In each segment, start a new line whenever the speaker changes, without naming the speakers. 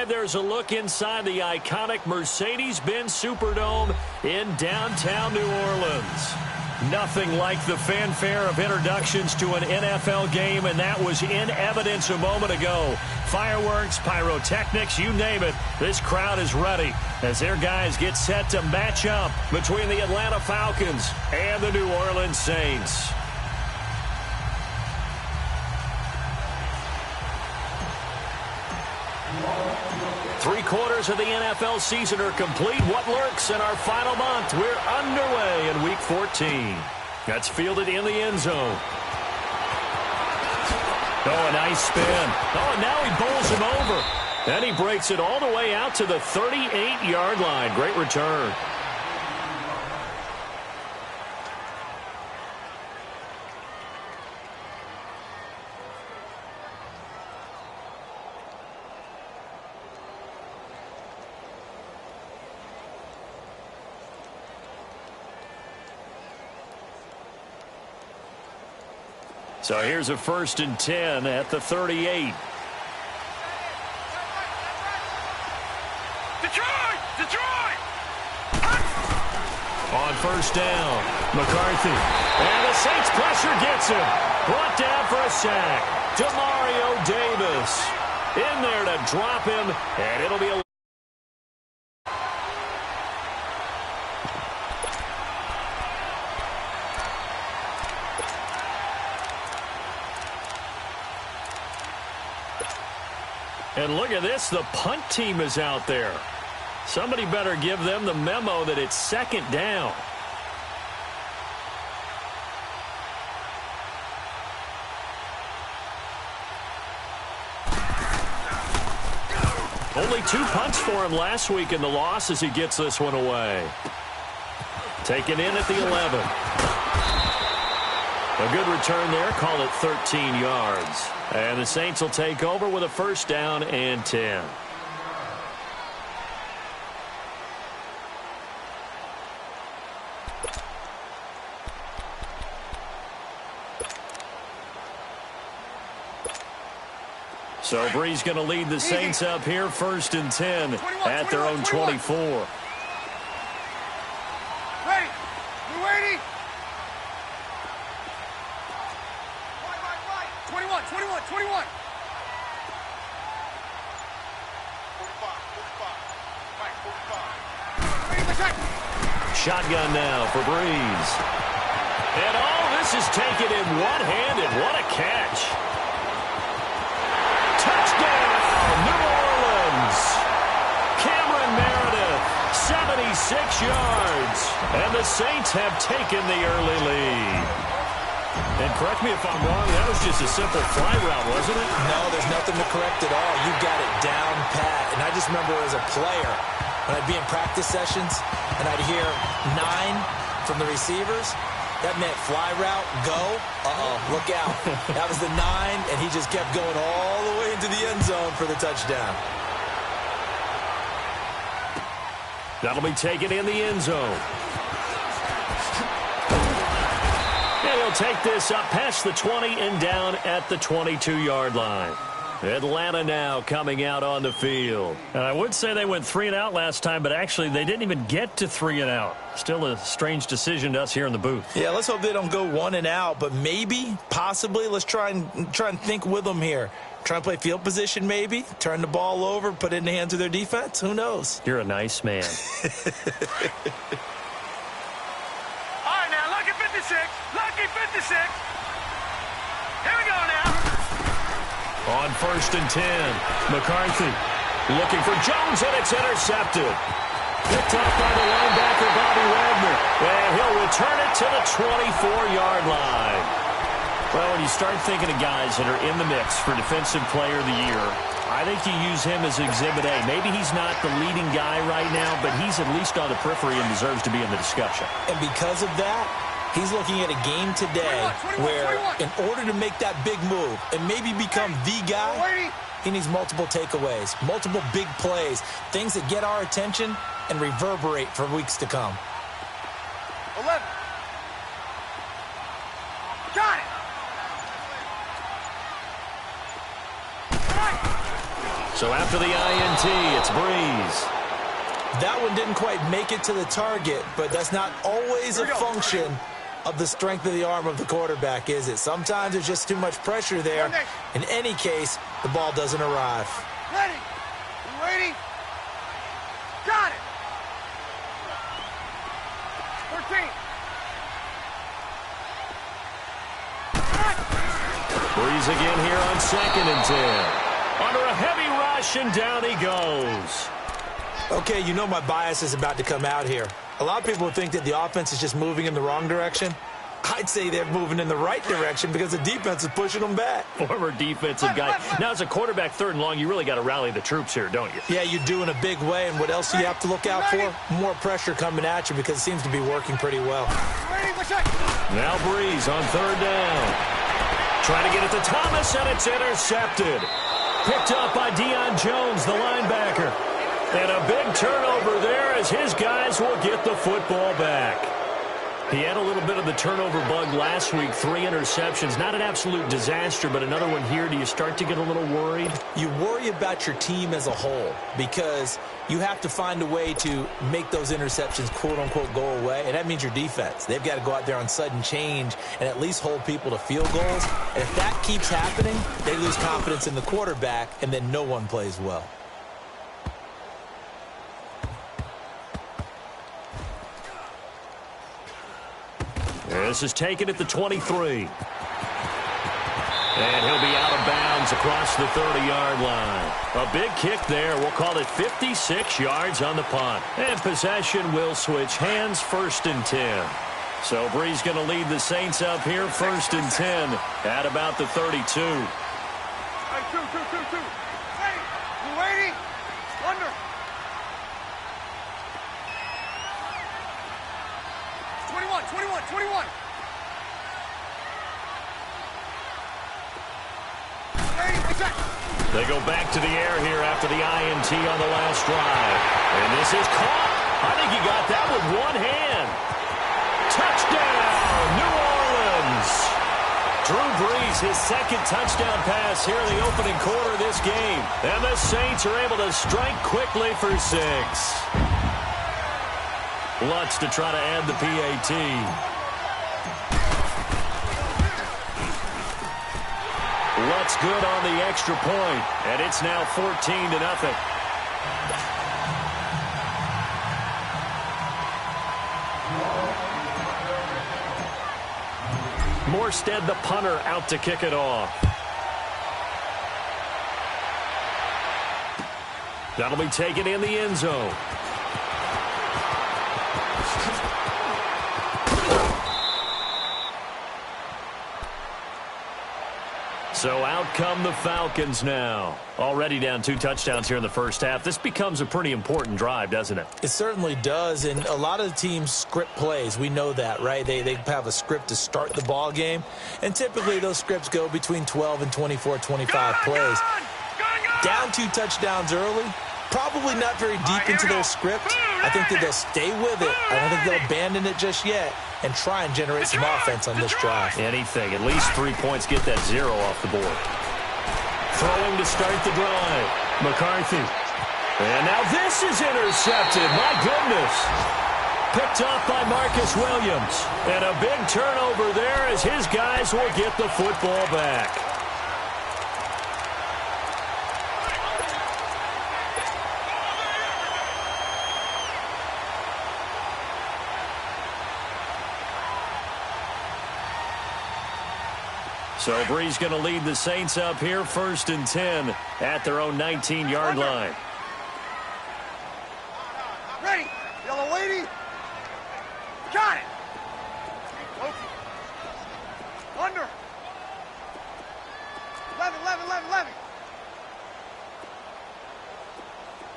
There's a look inside the iconic Mercedes-Benz Superdome in downtown New Orleans. Nothing like the fanfare of introductions to an NFL game, and that was in evidence a moment ago. Fireworks, pyrotechnics, you name it. This crowd is ready as their guys get set to match up between the Atlanta Falcons and the New Orleans Saints. Three-quarters of the NFL season are complete. What lurks in our final month? We're underway in Week 14. That's fielded in the end zone. Oh, a nice spin. Oh, and now he bowls him over. And he breaks it all the way out to the 38-yard line. Great return. So here's a 1st and 10 at the 38.
Detroit!
On 1st down, McCarthy. And the Saints pressure gets him. Brought down for a sack. Demario Davis in there to drop him, and it'll be a... And look at this, the punt team is out there. Somebody better give them the memo that it's 2nd down. Only 2 punts for him last week in the loss as he gets this one away. Taken in at the 11. A good return there, call it 13 yards. And the Saints will take over with a 1st down and 10. So Bree's going to lead the Saints up here, 1st and 10 at their own 24.
Ready. We're waiting. 21. 45. Right, 45.
Shotgun now for Breeze. And all this is taken in one-handed. What a catch. Touchdown, New Orleans. Cameron Meredith, 76 yards. And the Saints have taken the early lead. And correct me if I'm wrong, that was just a simple fly route, wasn't it?
No, there's nothing to correct at all. You got it down pat. And I just remember as a player, when I'd be in practice sessions and I'd hear 9 from the receivers, that meant fly route, go. Look out. That was the 9, and he just kept going all the way into the end zone for the touchdown.
That'll be taken in the end zone. And he'll take this up past the 20 and down at the 22-yard line. Atlanta now coming out on the field. And I would say they went 3 and out last time, but actually they didn't even get to 3 and out. Still a strange decision to us here in the booth.
Yeah, let's hope they don't go 1 and out, but maybe, possibly, let's try and think with them here. Try and play field position maybe, turn the ball over, put it in the hands of their defense. Who knows?
You're a nice man.
All right, now, lucky 56. Lucky 56. Here we go now.
On 1st and 10, McCarthy looking for Jones, and it's intercepted. Picked off by the linebacker, Bobby Wagner. And he'll return it to the 24-yard line. Well, when you start thinking of guys that are in the mix for Defensive Player of the Year, I think you use him as Exhibit A. Maybe he's not the leading guy right now, but he's at least on the periphery and deserves to be in the discussion.
And because of that, he's looking at a game today where in order to make that big move and maybe become the guy, he needs multiple takeaways, multiple big plays, things that get our attention and reverberate for weeks to come.
11. Got it.
So after the INT, it's Breeze.
That one didn't quite make it to the target, but that's not always a function of the strength of the arm of the quarterback, is it? Sometimes there's just too much pressure there. In any case, the ball doesn't arrive.
Ready? You waiting? Got it! 13.
Breeze again here on 2nd and 10. Under a heavy rush, and down he goes.
Okay, you know my bias is about to come out here. A lot of people think that the offense is just moving in the wrong direction. I'd say they're moving in the right direction because the defense is pushing them back.
Former defensive guy. Now, as a quarterback, 3rd and long, you really got to rally the troops here, don't you?
Yeah, you do in a big way. And what else do you have to look out for? More pressure coming at you because it seems to be working pretty well.
Now Breeze on 3rd down. Trying to get it to Thomas, and it's intercepted. Picked up by Deion Jones, the linebacker. And a big turnover there as his guys will get the football back. He had a little bit of the turnover bug last week, 3 interceptions. Not an absolute disaster, but another one here. Do you start to get a little worried?
You worry about your team as a whole because you have to find a way to make those interceptions, quote-unquote, go away, and that means your defense. They've got to go out there on sudden change and at least hold people to field goals. And if that keeps happening, they lose confidence in the quarterback, and then no one plays well.
This is taken at the 23. And he'll be out of bounds across the 30-yard line. A big kick there. We'll call it 56 yards on the punt. And possession will switch hands, 1st and 10. So Breeze going to lead the Saints up here, 1st and 10 at about the 32.
Hey, two. Hey, you waiting? Under. 21.
They go back to the air here after the INT on the last drive. And this is caught. I think he got that with one hand. Touchdown, New Orleans. Drew Brees, his 2nd touchdown pass here in the opening quarter of this game. And the Saints are able to strike quickly for 6. Lutz to try to add the PAT. Lutz good on the extra point, and it's now 14-0. Morstead, the punter, out to kick it off. That'll be taken in the end zone. So out come the Falcons now. Already down 2 touchdowns here in the first half. This becomes a pretty important drive, doesn't it?
It certainly does, and a lot of the teams script plays. We know that, right? They have a script to start the ball game, and typically those scripts go between 12 and 24, 25 plays. Down 2 touchdowns early, probably not very deep into their script. I think that they'll stay with it. I don't think they'll abandon it just yet and try and generate some offense on this drive.
Anything. At least 3 points, get that 0 off the board. Throwing to start the drive. McCarthy. And now this is intercepted. My goodness. Picked off by Marcus Williams. And a big turnover there as his guys will get the football back. So Breeze going to lead the Saints up here, 1st and 10 at their own 19-yard line.
Ready. Yellow lady. Got it. Under. 11.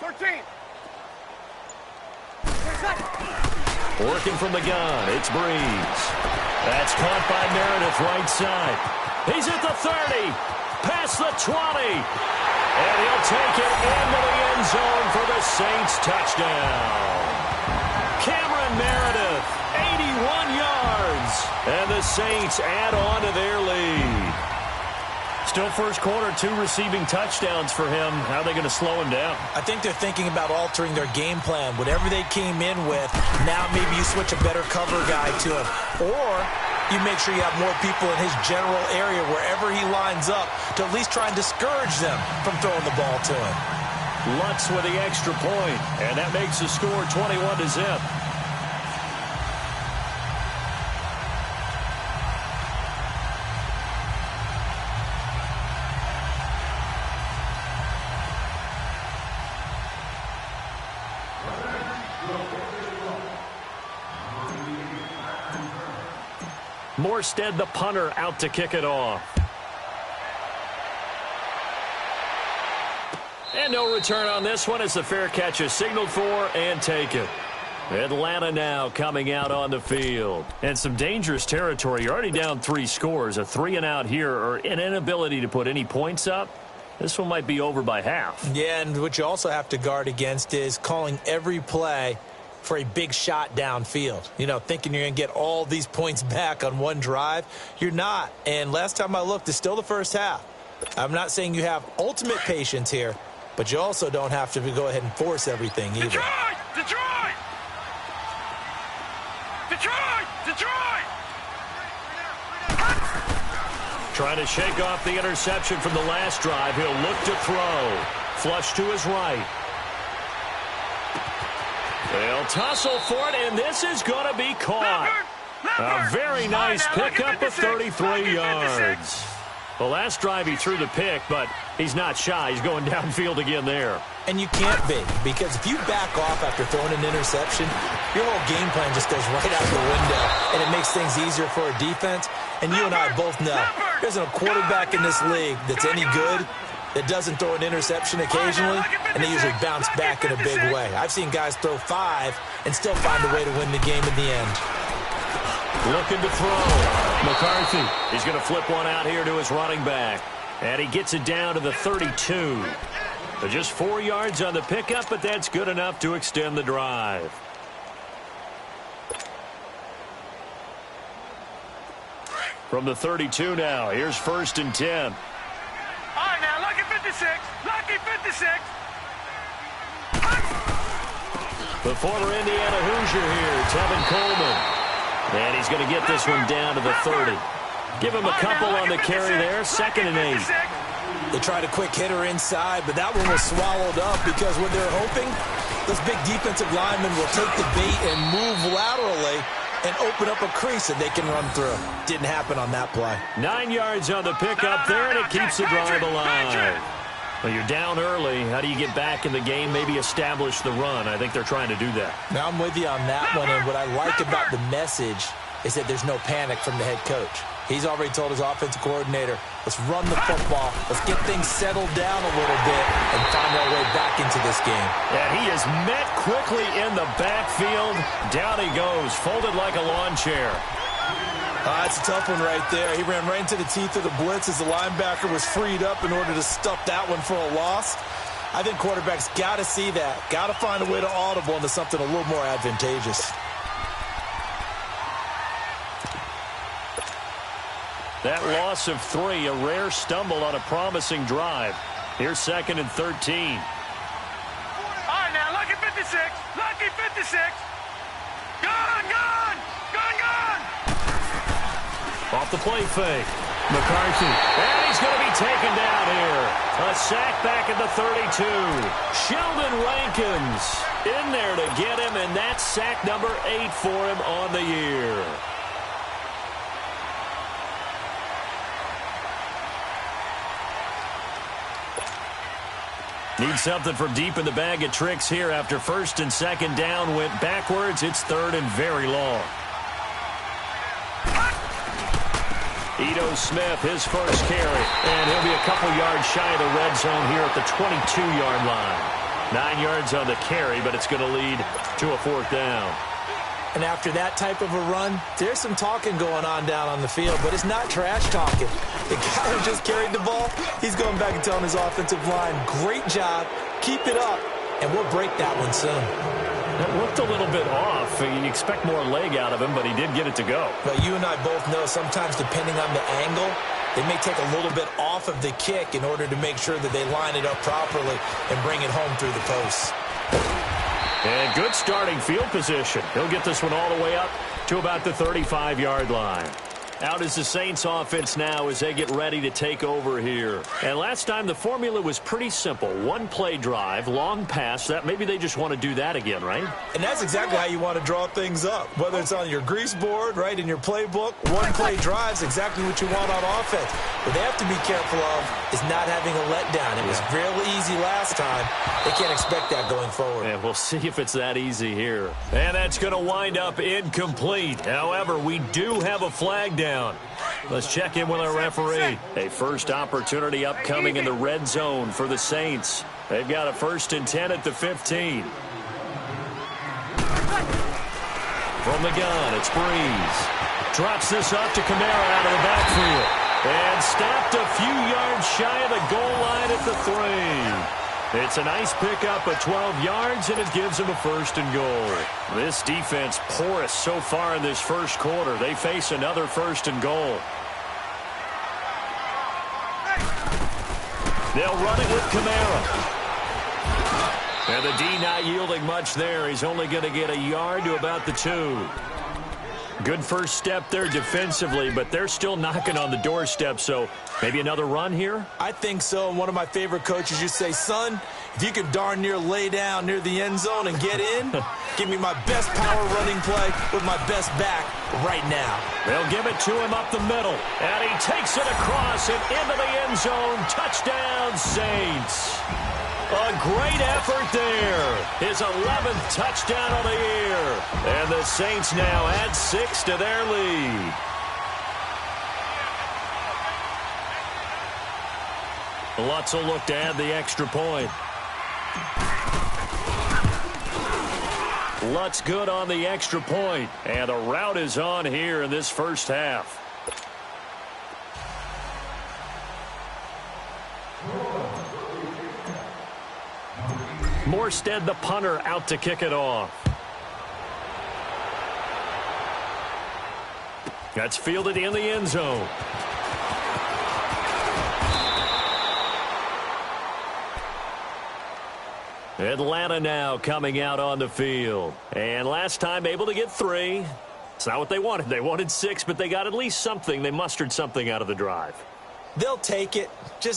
13.
Working from the gun, it's Breeze. That's caught by Meredith, right side. He's at the 30, past the 20, and he'll take it into the end zone for the Saints touchdown. Cameron Meredith, 81 yards, and the Saints add on to their lead. Still first quarter, 2 receiving touchdowns for him. How are they going to slow him down?
I think they're thinking about altering their game plan. Whatever they came in with, now maybe you switch a better cover guy to him. Or you make sure you have more people in his general area wherever he lines up to at least try and discourage them from throwing the ball to him.
Lutz with the extra point, and that makes the score 21-0. Morstead, the punter, out to kick it off. And no return on this one as the fair catch is signaled for and taken. Atlanta now coming out on the field. And some dangerous territory. You're already down 3 scores. A 3-and-out here or an inability to put any points up. This one might be over by half.
Yeah, and what you also have to guard against is calling every play for a big shot downfield. You know, thinking you're going to get all these points back on one drive. You're not. And last time I looked, it's still the first half. I'm not saying you have ultimate patience here, but you also don't have to go ahead and force everything either.
Detroit! Detroit! Detroit! Detroit!
Trying to shake off the interception from the last drive. He'll look to throw. Flush to his right. They'll tussle for it, and this is going to be caught. A very nice pickup of 33 yards. The last drive he threw the pick, but he's not shy. He's going downfield again there.
And you can't be, because if you back off after throwing an interception, your whole game plan just goes right out the window, and it makes things easier for a defense. And you and I both know there's a quarterback in this league that's any good that doesn't throw an interception occasionally, and they usually bounce back in a big way. I've seen guys throw 5 and still find a way to win the game in the end.
Looking to throw. McCarthy. He's going to flip one out here to his running back. And he gets it down to the 32. So just 4 yards on the pickup, but that's good enough to extend the drive. From the 32 now, here's 1st and 10.
All right, now, lucky 56. Lucky 56.
The former Indiana Hoosier here, Tevin Coleman. And he's going to get this one down to the 30. Give him a couple on the carry there, 2nd and 8.
They tried a quick hitter inside, but that one was swallowed up because what they're hoping, those big defensive linemen will take the bait and move laterally and open up a crease that they can run through. Didn't happen on that play.
9 yards on the pickup there, and it keeps the drive alive. Well, you're down early. How do you get back in the game, maybe establish the run? I think they're trying to do that.
Now, I'm with you on that one, and what I like about the message is that there's no panic from the head coach. He's already told his offensive coordinator, let's run the football, let's get things settled down a little bit, and find our way back into this game.
And he is met quickly in the backfield. Down he goes, folded like a lawn chair.
That's a tough one right there. He ran right into the teeth of the blitz as the linebacker was freed up in order to stuff that one for a loss. I think quarterbacks got to see that. Got to find a way to audible into something a little more advantageous.
That loss of 3, a rare stumble on a promising drive. Here's 2nd and 13.
All right, now, lucky 56. Lucky 56. Gone, gone, gone, gone.
Off the play fake. McCarthy. And he's going to be taken down here. A sack back at the 32. Sheldon Rankins in there to get him, and that's sack number 8 for him on the year. Need something from deep in the bag of tricks here after 1st and 2nd down went backwards. It's 3rd and very long. Ito Smith, his first carry. And he'll be a couple yards shy of the red zone here at the 22-yard line. 9 yards on the carry, but it's going to lead to a 4th down.
And after that type of a run, there's some talking going on down on the field, but it's not trash talking. The guy who just carried the ball, he's going back and telling his offensive line, great job, keep it up, and we'll break that one soon.
It looked a little bit off. You expect more leg out of him, but he did get it to go.
But you and I both know sometimes depending on the angle, They may take a little bit off of the kick in order to make sure that they line it up properly and bring it home through the posts.
And good starting field position. He'll get this one all the way up to about the 35-yard line. Out is the Saints offense now as they get ready to take over here. And last time the formula was pretty simple. One play drive, long pass. That maybe they just want to do that again, right?
And that's exactly how you want to draw things up. Whether it's on your grease board, right, in your playbook, one play drive is exactly what you want on offense. What they have to be careful of is not having a letdown. It was real easy last time. They can't expect that going forward.
And we'll see if it's that easy here. And that's going to wind up incomplete. However, we do have a flag down. Let's check in with our referee. A first opportunity upcoming in the red zone for the Saints. They've got a 1st and 10 at the 15. From the gun, it's Breeze. Drops this up to Kamara out of the backfield. And stopped a few yards shy of the goal line at the 3. It's a nice pickup of 12 yards, and it gives them a 1st and goal. This defense porous so far in this first quarter. They face another 1st and goal. They'll run it with Kamara. And the D not yielding much there. He's only going to get a yard to about the 2. Good first step there defensively, but they're still knocking on the doorstep, so maybe another run here?
I think so. And one of my favorite coaches used to say, son, if you can darn near lay down near the end zone and get in, give me my best power running play with my best back right now.
They'll give it to him up the middle, and he takes it across and into the end zone. Touchdown, Saints. A great effort there. His 11th touchdown of the year. And the Saints now add 6 to their lead. Lutz will look to add the extra point. Lutz good on the extra point. And a rout is on here in this first half. Morstead, the punter, out to kick it off. That's fielded in the end zone. Atlanta now coming out on the field. And last time able to get 3. It's not what they wanted. They wanted 6, but they got at least something. They mustered something out of the drive.
They'll take it.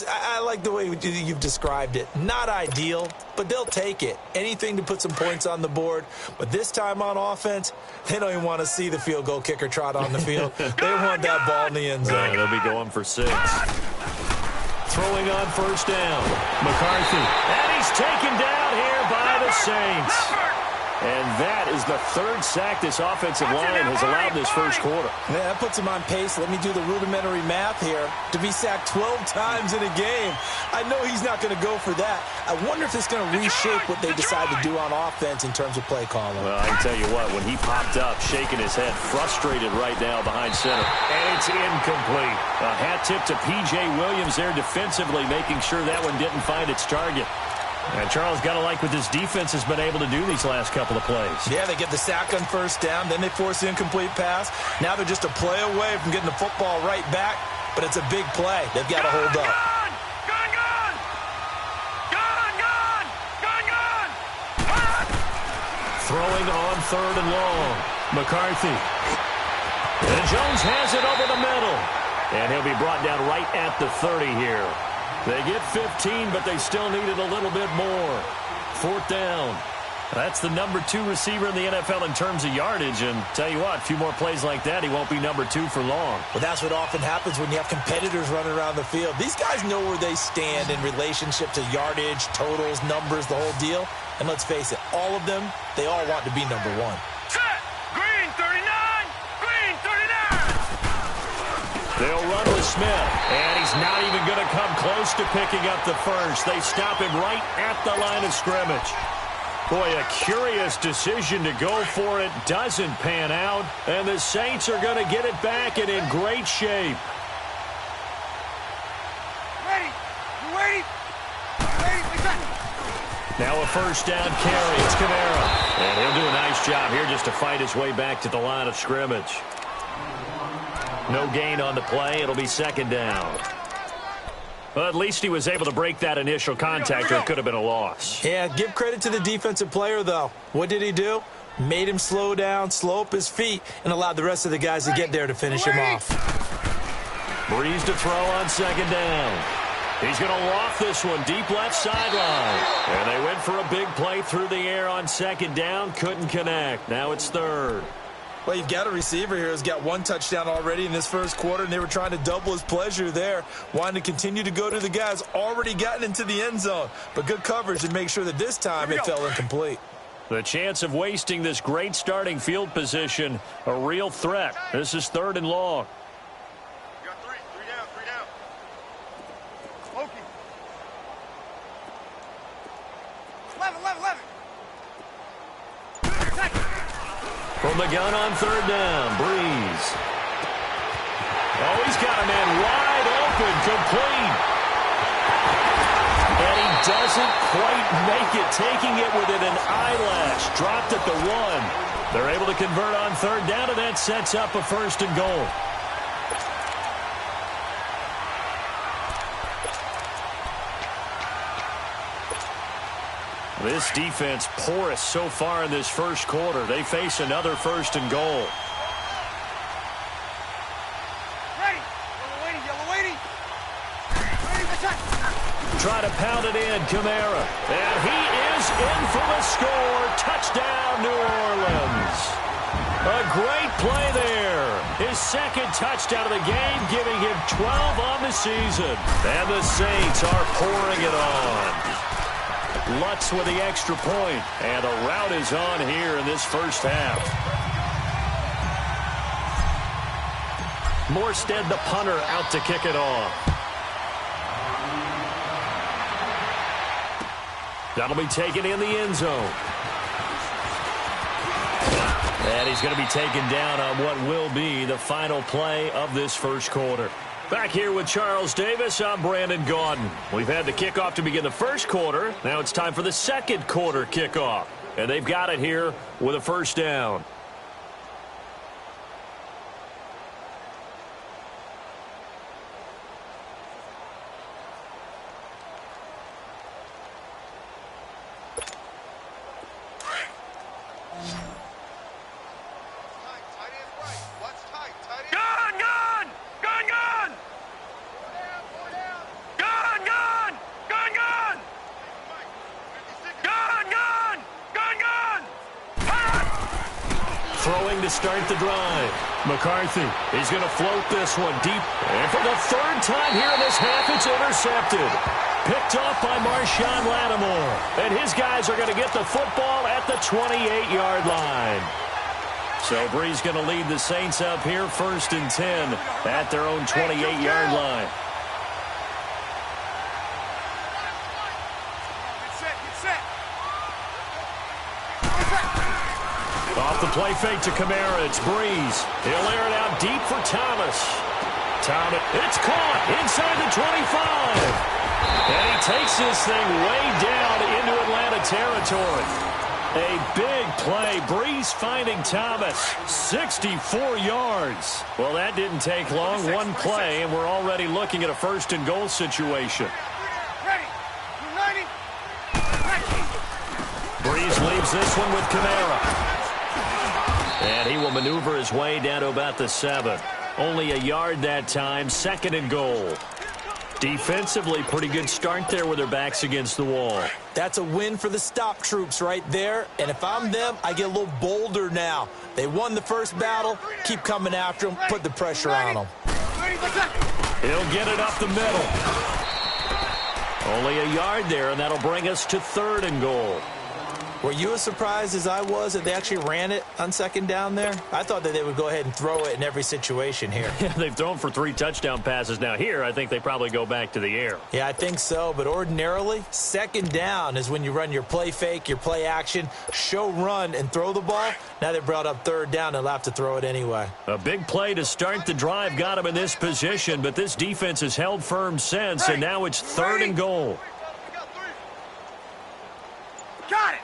I like the way you've described it. Not ideal, but they'll take it. Anything to put some points on the board. But this time on offense, they don't even want to see the field goal kicker trot on the field. They want that ball in the end zone.
They'll be going for 6. Throwing on 1st down. McCarthy. And he's taken down here by the Saints. And that is the 3rd sack this offensive line has allowed this first quarter.
Yeah, that puts him on pace. Let me do the rudimentary math here. To be sacked 12 times in a game, I know he's not going to go for that. I wonder if it's going to reshape what they decide to do on offense in terms of play calling.
Well, I can tell you what, when he popped up, shaking his head, frustrated right now behind center. And it's incomplete. A hat tip to P.J. Williams there defensively, making sure that one didn't find its target. And Charles, got to like what this defense has been able to do these last couple of plays.
Yeah, they get the sack on 1st down, then they force the incomplete pass. Now they're just a play away from getting the football right back, but it's a big play. They've got to hold up.
Throwing on 3rd and long. McCarthy. And Jones has it over the middle. And he'll be brought down right at the 30 here. They get 15, but they still needed a little bit more. 4th down. That's the number 2 receiver in the NFL in terms of yardage. And tell you what, a few more plays like that, he won't be number 2 for long.
Well, that's what often happens when you have competitors running around the field. These guys know where they stand in relationship to yardage, totals, numbers, the whole deal. And let's face it, all of them, they all want to be number 1.
Set! Green 39! Green 39!
They'll run with Smith, and he's not even going to come close to picking up the 1st. They stop him right at the line of scrimmage. Boy, a curious decision to go for it. Doesn't pan out, and the Saints are going to get it back and in great shape.
Ready! You ready? Ready?
Now a 1st down carry. It's Kamara. And he'll do a nice job here just to fight his way back to the line of scrimmage. No gain on the play. It'll be second down. Well, at least he was able to break that initial contact, or it could have been a loss.
Yeah, give credit to the defensive player, though. What did he do? Made him slow down, slow up his feet, and allowed the rest of the guys to get there to finish him off.
Breeze to throw on second down. He's going to loft this one deep left sideline. And they went for a big play through the air on second down. Couldn't connect. Now it's third.
Well, you've got a receiver here who's got one touchdown already in this first quarter, and they were trying to double his pleasure there, wanting to continue to go to the guys already gotten into the end zone. But good coverage to make sure that this time it fell incomplete.
The chance of wasting this great starting field position, a real threat. This is third and long.
You got three down. Okie. 11.
From the gun on third down, Breeze. Oh, he's got a man wide open, complete. And he doesn't quite make it, taking it within an eyelash. Dropped at the 1. They're able to convert on third down, and that sets up a first and goal. This defense porous so far in this first quarter. They face another first and goal.
Ready. Yellow waiting. Ready for touch.
Try to pound it in, Kamara. And he is in for the score. Touchdown, New Orleans. A great play there. His second touchdown of the game, giving him 12 on the season. And the Saints are pouring it on. Lutz with the extra point, and the rout is on here in this first half. Morstead, the punter, out to kick it off. That'll be taken in the end zone. And he's going to be taken down on what will be the final play of this first quarter. Back here with Charles Davis, I'm Brandon Gaudin. We've had the kickoff to begin the first quarter. Now it's time for the second quarter kickoff. And they've got it here with a first down. Throwing to start the drive. McCarthy, he's going to float this one deep. And for the third time here in this half, it's intercepted. Picked off by Marshawn Lattimore. And his guys are going to get the football at the 28-yard line. So Breeze going to lead the Saints up here, 1st and 10 at their own 28-yard line. Off the play fake to Kamara, it's Breeze. He'll air it out deep for Thomas. Thomas, it's caught inside the 25. And he takes this thing way down into Atlanta territory. A big play. Breeze finding Thomas. 64 yards. Well, that didn't take long. One play, and we're already looking at a first and goal situation. Breeze leaves this one with Kamara. And he will maneuver his way down to about the 7. Only a yard that time, 2nd and goal. Defensively, pretty good start there with their backs against the wall.
That's a win for the stop troops right there. And if I'm them, I get a little bolder now. They won the first battle. Keep coming after them. Put the pressure on them.
He'll get it up the middle. Only a yard there, and that'll bring us to 3rd and goal.
Were you as surprised as I was that they actually ran it on 2nd down there? I thought that they would go ahead and throw it in every situation here.
Yeah, they've thrown for 3 touchdown passes. Now here, I think they probably go back to the air.
Yeah, I think so. But ordinarily, 2nd down is when you run your play fake, your play action, show run, and throw the ball. Now they brought up 3rd down. They'll have to throw it anyway.
A big play to start the drive got him in this position, but this defense has held firm since, and now it's 3rd and goal.
Got it.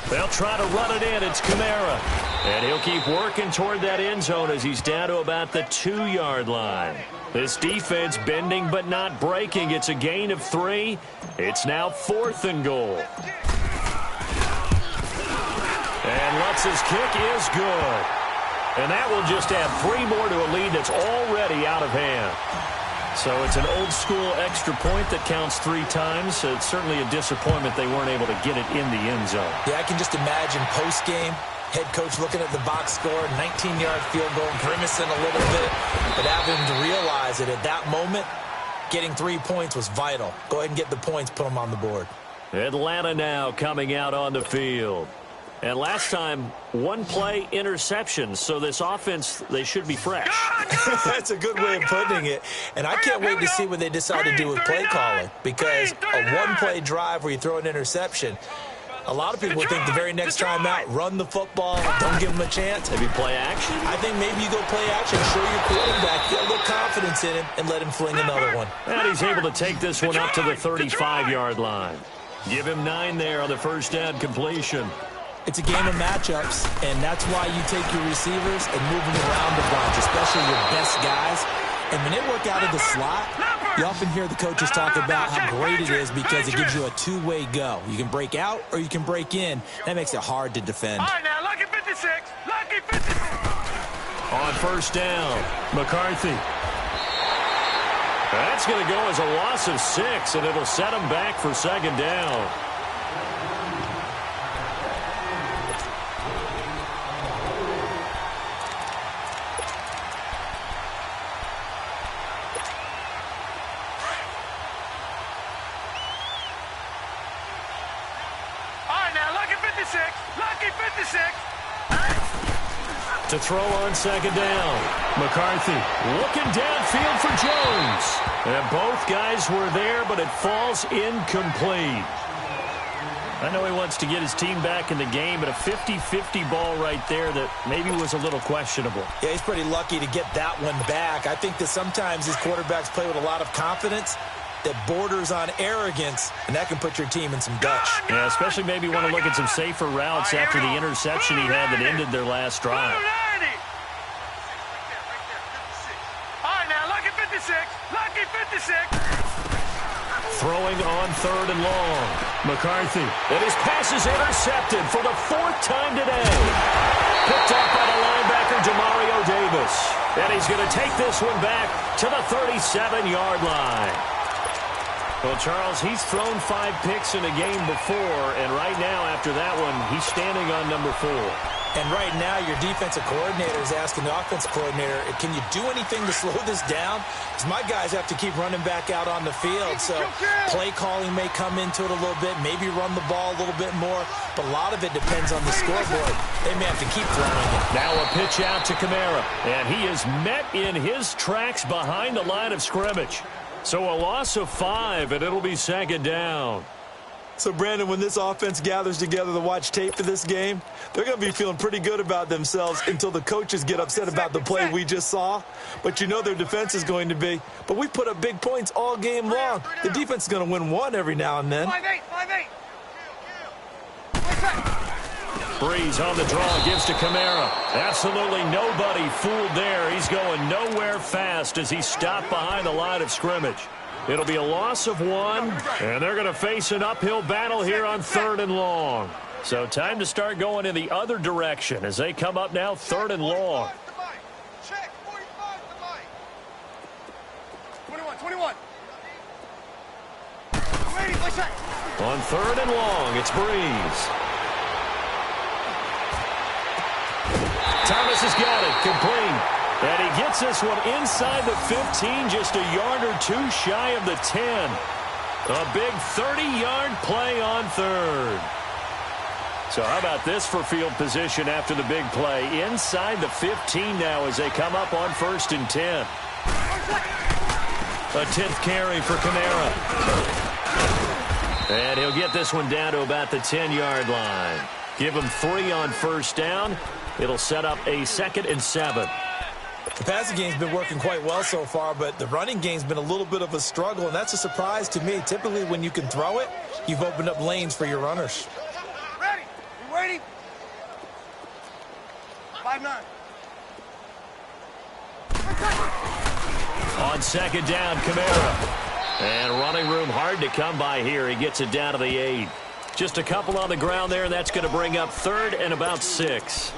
They'll try to run it in. It's Kamara. And he'll keep working toward that end zone as he's down to about the 2-yard line. This defense bending but not breaking. It's a gain of 3. It's now 4th and goal. And Lutz's kick is good. And that will just add 3 more to a lead that's already out of hand. So it's an old-school extra point that counts 3 times. So it's certainly a disappointment they weren't able to get it in the end zone.
Yeah, I can just imagine post-game, head coach looking at the box score, 19-yard field goal, grimacing a little bit, but having to realize that at that moment, getting 3 points was vital. Go ahead and get the points, put them on the board.
Atlanta now coming out on the field. And last time, 1-play interception. So this offense, they should be fresh.
That's a good way of putting it. And I can't wait to see what they decide to do with play calling. Because a 1-play drive where you throw an interception, a lot of people would think the very next time out, run the football, don't give them a chance.
Maybe play action?
I think maybe you go play action, show your quarterback, get a little confidence in him, and let him fling another one.
And he's able to take this one up to the 35-yard line. Give him 9 there on the first down completion.
It's a game of matchups, and that's why you take your receivers and move them around a bunch, especially your best guys. And when they work out of the slot, you often hear the coaches talk about how great it is because it gives you a two-way go. You can break out or you can break in. That makes it hard to defend.
All right, now, lucky 56. Lucky 56.
On first down, McCarthy. That's going to go as a loss of 6, and it'll set him back for second down. To throw on second down. McCarthy looking downfield for Jones. And both guys were there, but it falls incomplete. I know he wants to get his team back in the game, but a 50-50 ball right there that maybe was a little questionable.
Yeah, he's pretty lucky to get that one back. I think that sometimes these quarterbacks play with a lot of confidence that borders on arrogance, and that can put your team in some dutch.
Yeah, especially maybe want to look at some safer routes after the interception he had that ended their last drive.
All right, now, lucky 56. Lucky 56.
Throwing on third and long. McCarthy. And his pass is intercepted for the 4th time today. Picked up by the linebacker, Demario Davis. And he's going to take this one back to the 37-yard line. Well, Charles, he's thrown 5 picks in a game before, and right now, after that one, he's standing on number 4.
And right now, your defensive coordinator is asking the offensive coordinator, can you do anything to slow this down? Because my guys have to keep running back out on the field. So play calling may come into it a little bit, maybe run the ball a little bit more, but a lot of it depends on the scoreboard. They may have to keep throwing it.
Now a pitch out to Kamara, and he is met in his tracks behind the line of scrimmage. So a loss of 5, and it'll be second down.
So, Brandon, when this offense gathers together to watch tape for this game, they're going to be feeling pretty good about themselves until the coaches get upset about the play we just saw. But you know their defense is going to be. But we put up big points all game long. The defense is going to win one every now and then.
5-8, 5-8.
Breeze on the draw, gives to Kamara. Absolutely nobody fooled there. He's going nowhere fast as he's stopped behind the line of scrimmage. It'll be a loss of 1, and they're going to face an uphill battle here on third and long. So time to start going in the other direction as they come up now third and long.
Check, 45 to Mike. 21.
On third and long, it's Breeze. Thomas has got it, complete. And he gets this one inside the 15, just a yard or 2 shy of the 10. A big 30-yard play on third. So how about this for field position after the big play? Inside the 15 now as they come up on first and 10. A 10th carry for Kamara. And he'll get this one down to about the 10-yard line. Give him 3 on first down. It'll set up a 2nd and 7.
The passing game's been working quite well so far, but the running game's been a little bit of a struggle, and that's a surprise to me. Typically, when you can throw it, you've opened up lanes for your runners.
5-9.
On second down, Kamara. And running room hard to come by here. He gets it down to the 8. Just a couple on the ground there, and that's going to bring up 3rd and about 6.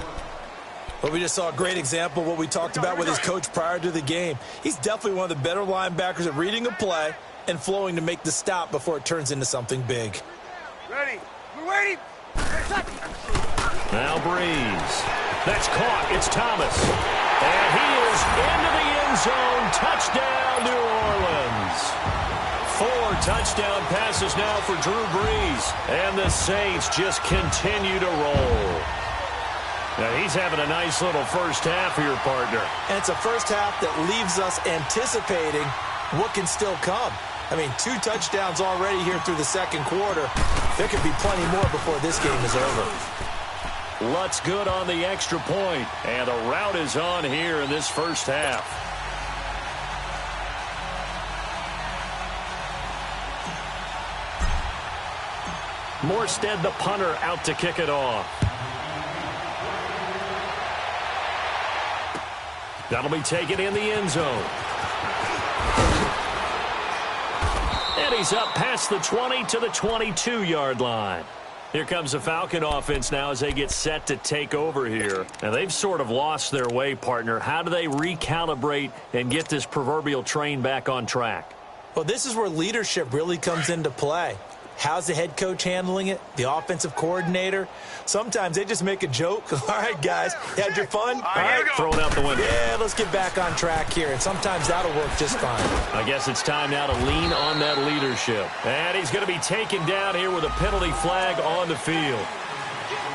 Well, we just saw a great example of what we talked about with his coach prior to the game. He's definitely one of the better linebackers at reading a play and flowing to make the stop before it turns into something big.
Ready. We're waiting.
Now Breeze. That's caught. It's Thomas. And he is into the end zone. Touchdown, New Orleans. 4 touchdown passes now for Drew Brees. And the Saints just continue to roll. Now, he's having a nice little first half here, partner.
And it's a first half that leaves us anticipating what can still come. I mean, 2 touchdowns already here through the second quarter. There could be plenty more before this game is over.
Lutz good on the extra point. And the route is on here in this first half. Morstead, the punter, out to kick it off. That'll be taken in the end zone. And he's up past the 20 to the 22-yard line. Here comes the Falcon offense now as they get set to take over here. And they've sort of lost their way, partner. How do they recalibrate and get this proverbial train back on track?
Well, this is where leadership really comes into play. How's the head coach handling it? The offensive coordinator? Sometimes they just make a joke. All right, guys, you had your fun?
All right, throw it out the window.
Yeah, let's get back on track here, and sometimes that'll work just fine.
I guess it's time now to lean on that leadership. And he's going to be taken down here with a penalty flag on the field.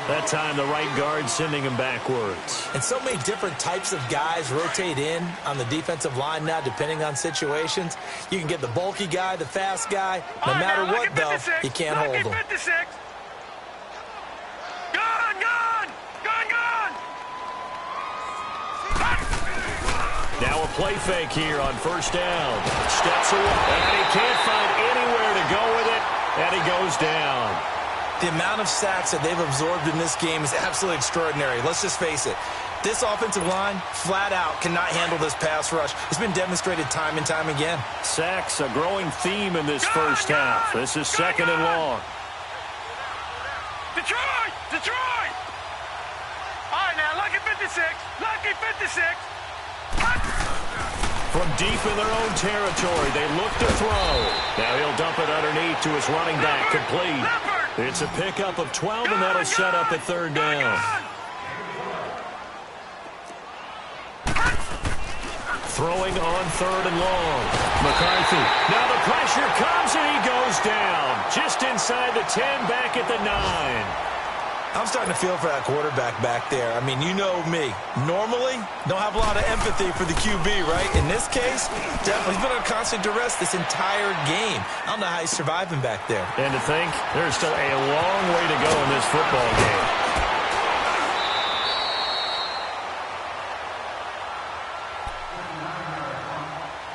That time, the right guard sending him backwards.
And so many different types of guys rotate in on the defensive line now, depending on situations. You can get the bulky guy, the fast guy. No matter what, though, you can't hold them.
Gone, gone! Gone, gone!
Now a play fake here on first down. Steps away, and he can't find anywhere to go with it, and he goes down.
The amount of sacks that they've absorbed in this game is absolutely extraordinary. Let's just face it. This offensive line, flat out, cannot handle this pass rush. It's been demonstrated time and time again.
Sacks, a growing theme in this first half. This is second and long.
Detroit! Detroit! All right, now, lucky 56. Lucky 56.
From deep in their own territory, they look to throw. Now he'll dump it underneath to his running back, complete. It's a pickup of 12, and that'll set up a third down. Throwing on third and long. McCarthy. Now the pressure comes, and he goes down. Just inside the 10, back at the 9.
I'm starting to feel for that quarterback back there. I mean, you know me. Normally, don't have a lot of empathy for the QB, right? In this case, definitely, he's been under constant duress this entire game. I don't know how he's surviving back there.
And to think, there's still a long way to go in this football game.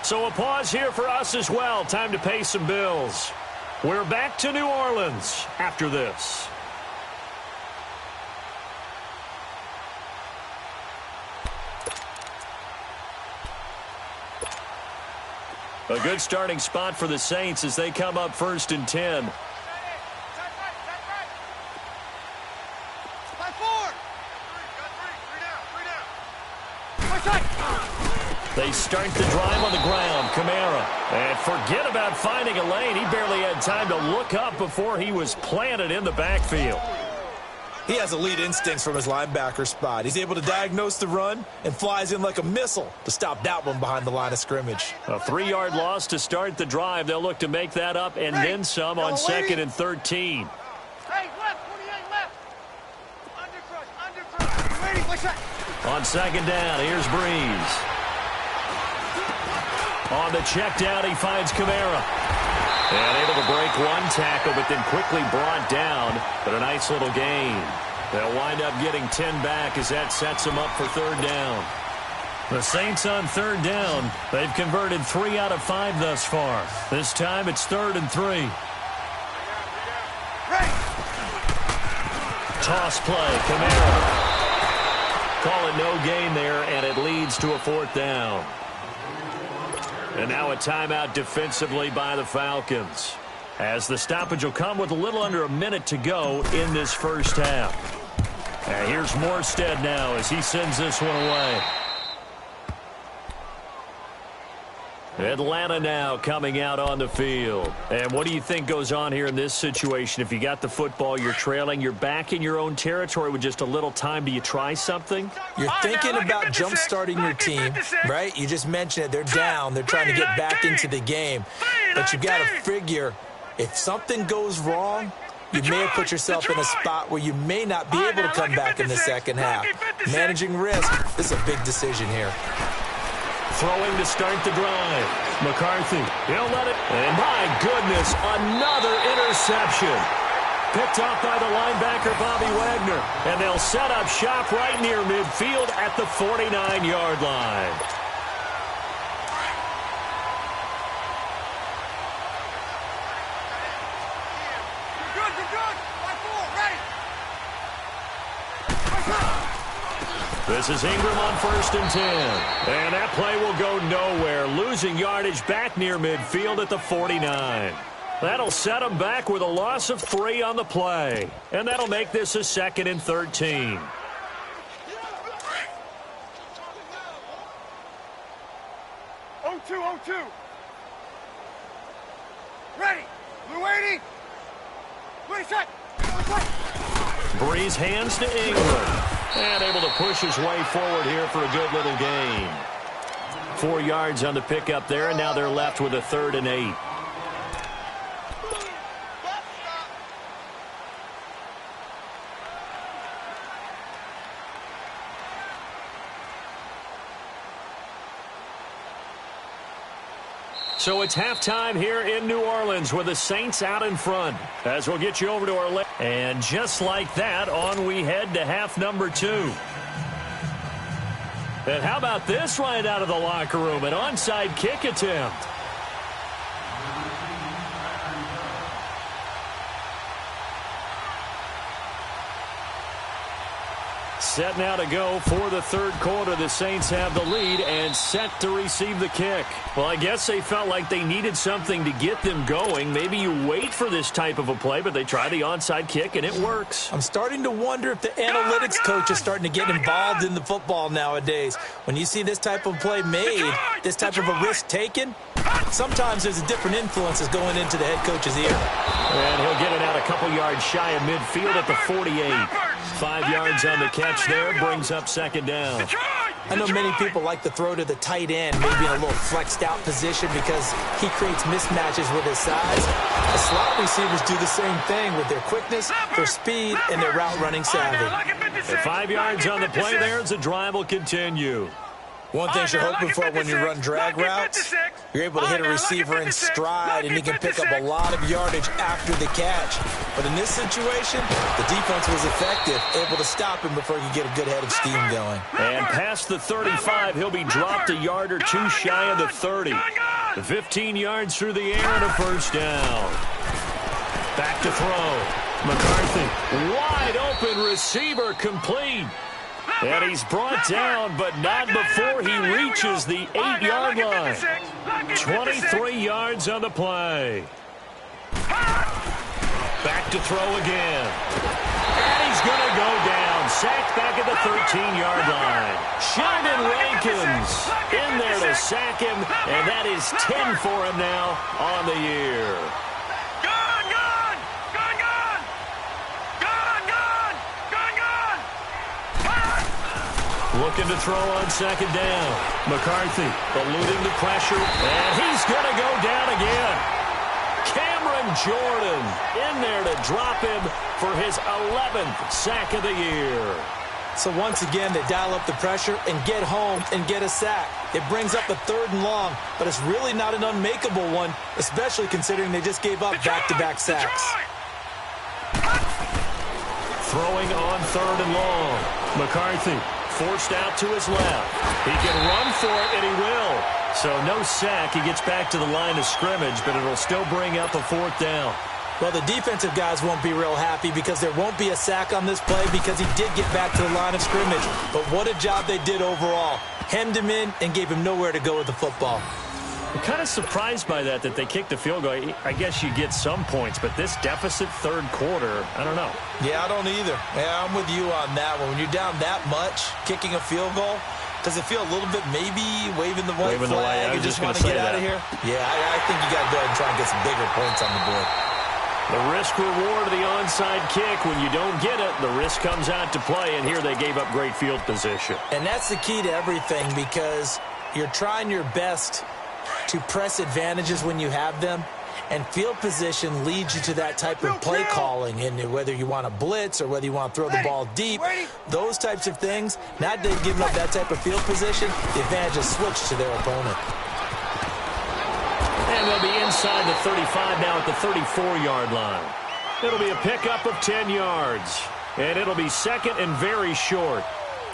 So a pause here for us as well. Time to pay some bills. We're back to New Orleans after this. A good starting spot for the Saints as they come up first and 10. They start the drive on the ground. Kamara. And forget about finding a lane. He barely had time to look up before he was planted in the backfield.
He has elite instincts from his linebacker spot. He's able to diagnose the run and flies in like a missile to stop that one behind the line of scrimmage.
A 3-yard loss to start the drive. They'll look to make that up and then some on second and 13.
Hey, left, 28 left. Under crush. Ready, push that.
On second down, here's Breeze. On the check down, he finds Kamara. And able to break one tackle, but then quickly brought down. But a nice little gain. They'll wind up getting 10 back as that sets them up for third down. The Saints on third down. They've converted 3 out of 5 thus far. This time it's 3rd and 3. Toss play, Kamara. Call it no gain there, and it leads to a fourth down. And now a timeout defensively by the Falcons, as the stoppage will come with a little under a minute to go in this first half. And here's Morstead now as he sends this one away. Atlanta now coming out on the field. And what do you think goes on here in this situation? If you got the football, you're trailing, you're back in your own territory with just a little time. Do you try something?
You're thinking about jump-starting your team, right? You just mentioned it. They're down. They're trying to get back into the game. But you've got to figure, if something goes wrong, you may have put yourself in a spot where you may not be able to come back in the second half. Managing risk, this is a big decision here.
Throwing to start the drive. McCarthy, he'll let it. And my goodness, another interception. Picked off by the linebacker, Bobby Wagner. And they'll set up shop right near midfield at the 49-yard line. This is Ingram on 1st and 10. And that play will go nowhere. Losing yardage back near midfield at the 49. That'll set them back with a loss of 3 on the play. And that'll make this a 2nd and 13.
Ready. Blue 80. 20 set.
Breeze hands to Ingram. And able to push his way forward here for a good little gain. 4 yards on the pickup there, and now they're left with a 3rd and 8. So it's halftime here in New Orleans with the Saints out in front. As we'll get you over to our left. And just like that, on we head to half number 2. And how about this right out of the locker room? An onside kick attempt. Set now to go for the 3rd quarter. The Saints have the lead and set to receive the kick. Well, I guess they felt like they needed something to get them going. Maybe you wait for this type of a play, but they try the onside kick, and it works.
I'm starting to wonder if the analytics coach is starting to get involved in the football nowadays. When you see this type of play made, this type of a risk taken, sometimes there's a different influences going into the head coach's ear.
And he'll get it out a couple yards shy of midfield at the 48. 5 yards on the catch there, brings up 2nd down.
I know many people like to throw to the tight end, maybe in a little flexed out position because he creates mismatches with his size. The slot receivers do the same thing with their quickness, their speed, and their route running savvy.
At 5 yards on the play there as the drive will continue.
One thing you're hoping for when you run drag routes, you're able to hit a receiver in stride and he can pick up a lot of yardage after the catch. But in this situation, the defense was effective, able to stop him before he could get a good head of steam going.
And past the 35, he'll be dropped a yard or 2 shy of the 30. 15 yards through the air and a 1st down. Back to throw. McCarthy, wide open receiver, complete. And he's brought down, but not before he reaches the 8-yard line. 23 yards on the play. Back to throw again. And he's going to go down. Sacked back at the 13-yard line. Sheldon Rankins in there to sack him, and that is 10 for him now on the year. Looking to throw on 2nd down. McCarthy eluding the pressure, and he's going to go down again. Cameron Jordan in there to drop him for his 11th sack of the year.
So once again, they dial up the pressure and get home and get a sack. It brings up a 3rd and long, but it's really not an unmakeable one, especially considering they just gave up back-to-back sacks.
Throwing on 3rd and long. McCarthy forced out to his left. He can run for it, and he will. So no sack. He gets back to the line of scrimmage, but it'll still bring up a 4th down.
Well, the defensive guys won't be real happy because there won't be a sack on this play because he did get back to the line of scrimmage. But what a job they did overall. Hemmed him in and gave him nowhere to go with the football.
I'm kind of surprised by that they kicked the field goal. I guess you get some points, but this deficit third quarter, I don't know.
Yeah, I don't either. Yeah, I'm with you on that one. When you're down that much, kicking a field goal, does it feel a little bit maybe waving the white flag and just want to get out of here? Yeah, I think you got to go ahead and try and get some bigger points on the board.
The risk-reward of the onside kick, when you don't get it, the risk comes out to play, and here they gave up great field position.
And that's the key to everything because you're trying your best to press advantages when you have them, and field position leads you to that type of play calling, and whether you want to blitz or whether you want to throw the ball deep, those types of things, not giving up that type of field position, the advantage is switched to their opponent.
And they'll be inside the 35 now at the 34-yard line. It'll be a pickup of 10 yards, and it'll be second and very short.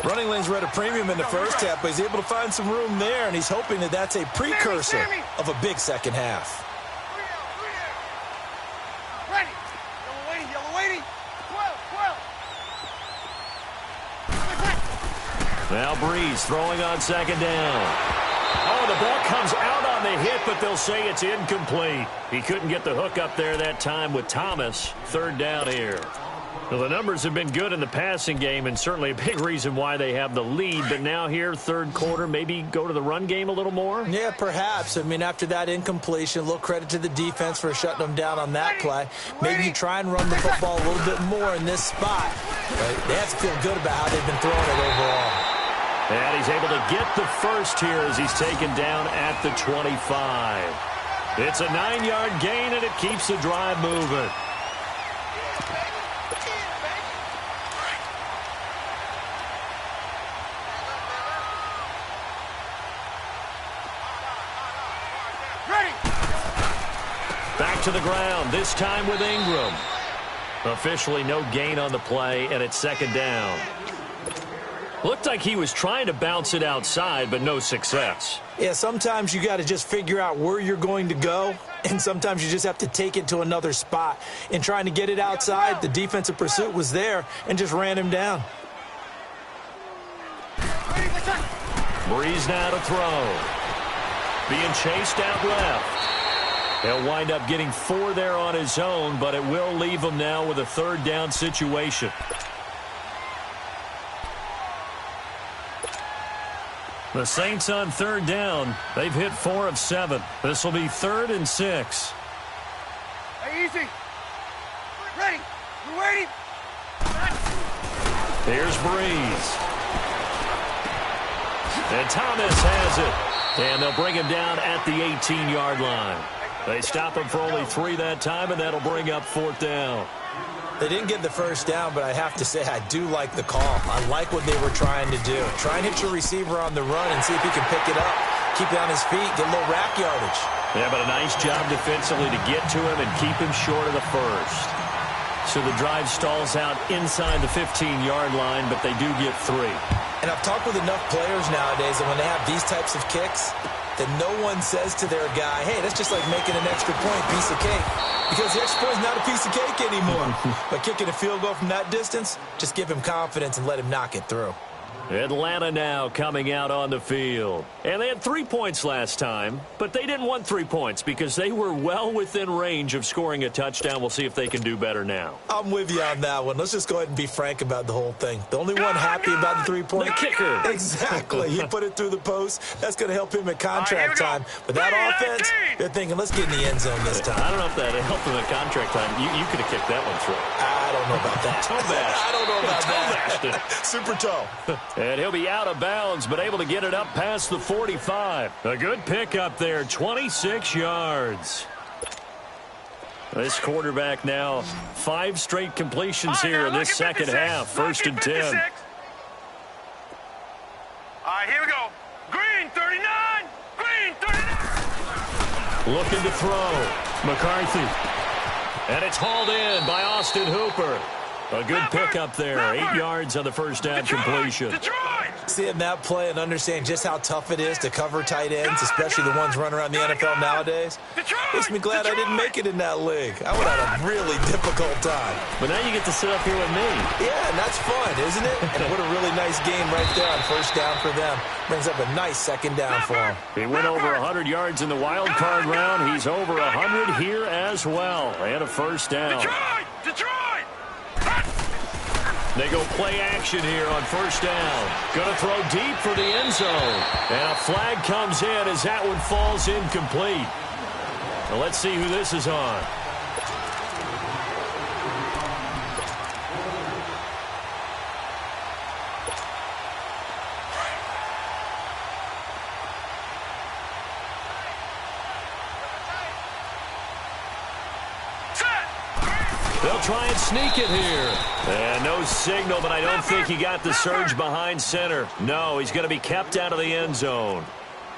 Running lanes were at a premium in the first half, but he's able to find some room there, and he's hoping that that's a precursor of a big second half.
Ready. Yellow waiting. 12.
Now Breeze throwing on second down. Oh, the ball comes out on the hit, but they'll say it's incomplete. He couldn't get the hook up there that time with Thomas. Third down here. Well, the numbers have been good in the passing game, and certainly a big reason why they have the lead. But now here, third quarter, maybe go to the run game a little more?
Yeah, perhaps. I mean, after that incompletion, a little credit to the defense for shutting them down on that play. Maybe you try and run the football a little bit more in this spot. But they have to feel good about how they've been throwing it overall.
And he's able to get the first here as he's taken down at the 25. It's a 9-yard gain, and it keeps the drive moving. Back to the ground, this time with Ingram. Officially no gain on the play, and it's second down. Looked like he was trying to bounce it outside, but no success.
Yeah, sometimes you got to just figure out where you're going to go, and sometimes you just have to take it to another spot. In trying to get it outside, the defensive pursuit was there and just ran him down.
Breeze now to throw. Being chased out left. He'll wind up getting 4 there on his own, but it will leave him now with a third down situation. The Saints on third down. They've hit 4 of 7. This will be 3rd and 6.
Hey, easy. Ready. You waiting?
Here's Breeze. And Thomas has it. And they'll bring him down at the 18-yard line. They stop him for only 3 that time, and that'll bring up 4th down.
They didn't get the first down, but I have to say I do like the call. I like what they were trying to do. Try and hit your receiver on the run and see if he can pick it up. Keep it on his feet, get a little rack yardage.
Yeah, but a nice job defensively to get to him and keep him short of the first. So the drive stalls out inside the 15-yard line, but they do get 3.
And I've talked with enough players nowadays that when they have these types of kicks, that no one says to their guy, hey, that's just like making an extra point, piece of cake. Because the extra point is not a piece of cake anymore. But kicking a field goal from that distance, just give him confidence and let him knock it through.
Atlanta now coming out on the field. And they had 3 points last time, but they didn't want 3 points because they were well within range of scoring a touchdown. We'll see if they can do better now.
I'm with you on that one. Let's just go ahead and be frank about the whole thing. The only one happy about the 3-point.
The kicker.
Exactly. He put it through the post. That's going to help him at contract time. But that offense, they're thinking, let's get in the end zone this time.
I don't know if that helped him at contract time. You could have kicked that one through.
I don't know about that.
I
don't know about that. Super toe.
And he'll be out of bounds, but able to get it up past the 45. A good pickup there, 26 yards. This quarterback now 5 straight completions here in this second half. 1st and 10.
All right, here we go. Green, 39. Green, 39.
Looking to throw. McCarthy. And it's hauled in by Austin Hooper. A good pickup there. 8 yards on the first down completion.
Detroit!
seeing that play and understand just how tough it is to cover tight ends, especially the ones running around the NFL nowadays. Makes me glad I didn't make it in that league. I would have a really difficult time.
But now you get to sit up here with me.
Yeah, and that's fun, isn't it? And what a really nice game right there on first down for them. Brings up a nice second down for them.
He went over 100 yards in the wild card round. He's over 100 here as well. They had a first down.
Detroit!
They go play action here on first down. Going to throw deep for the end zone. And a flag comes in as that one falls incomplete. Well, let's see who this is on. They'll try and sneak it here. And no signal, but I don't think he got the surge behind center. No, he's going to be kept out of the end zone.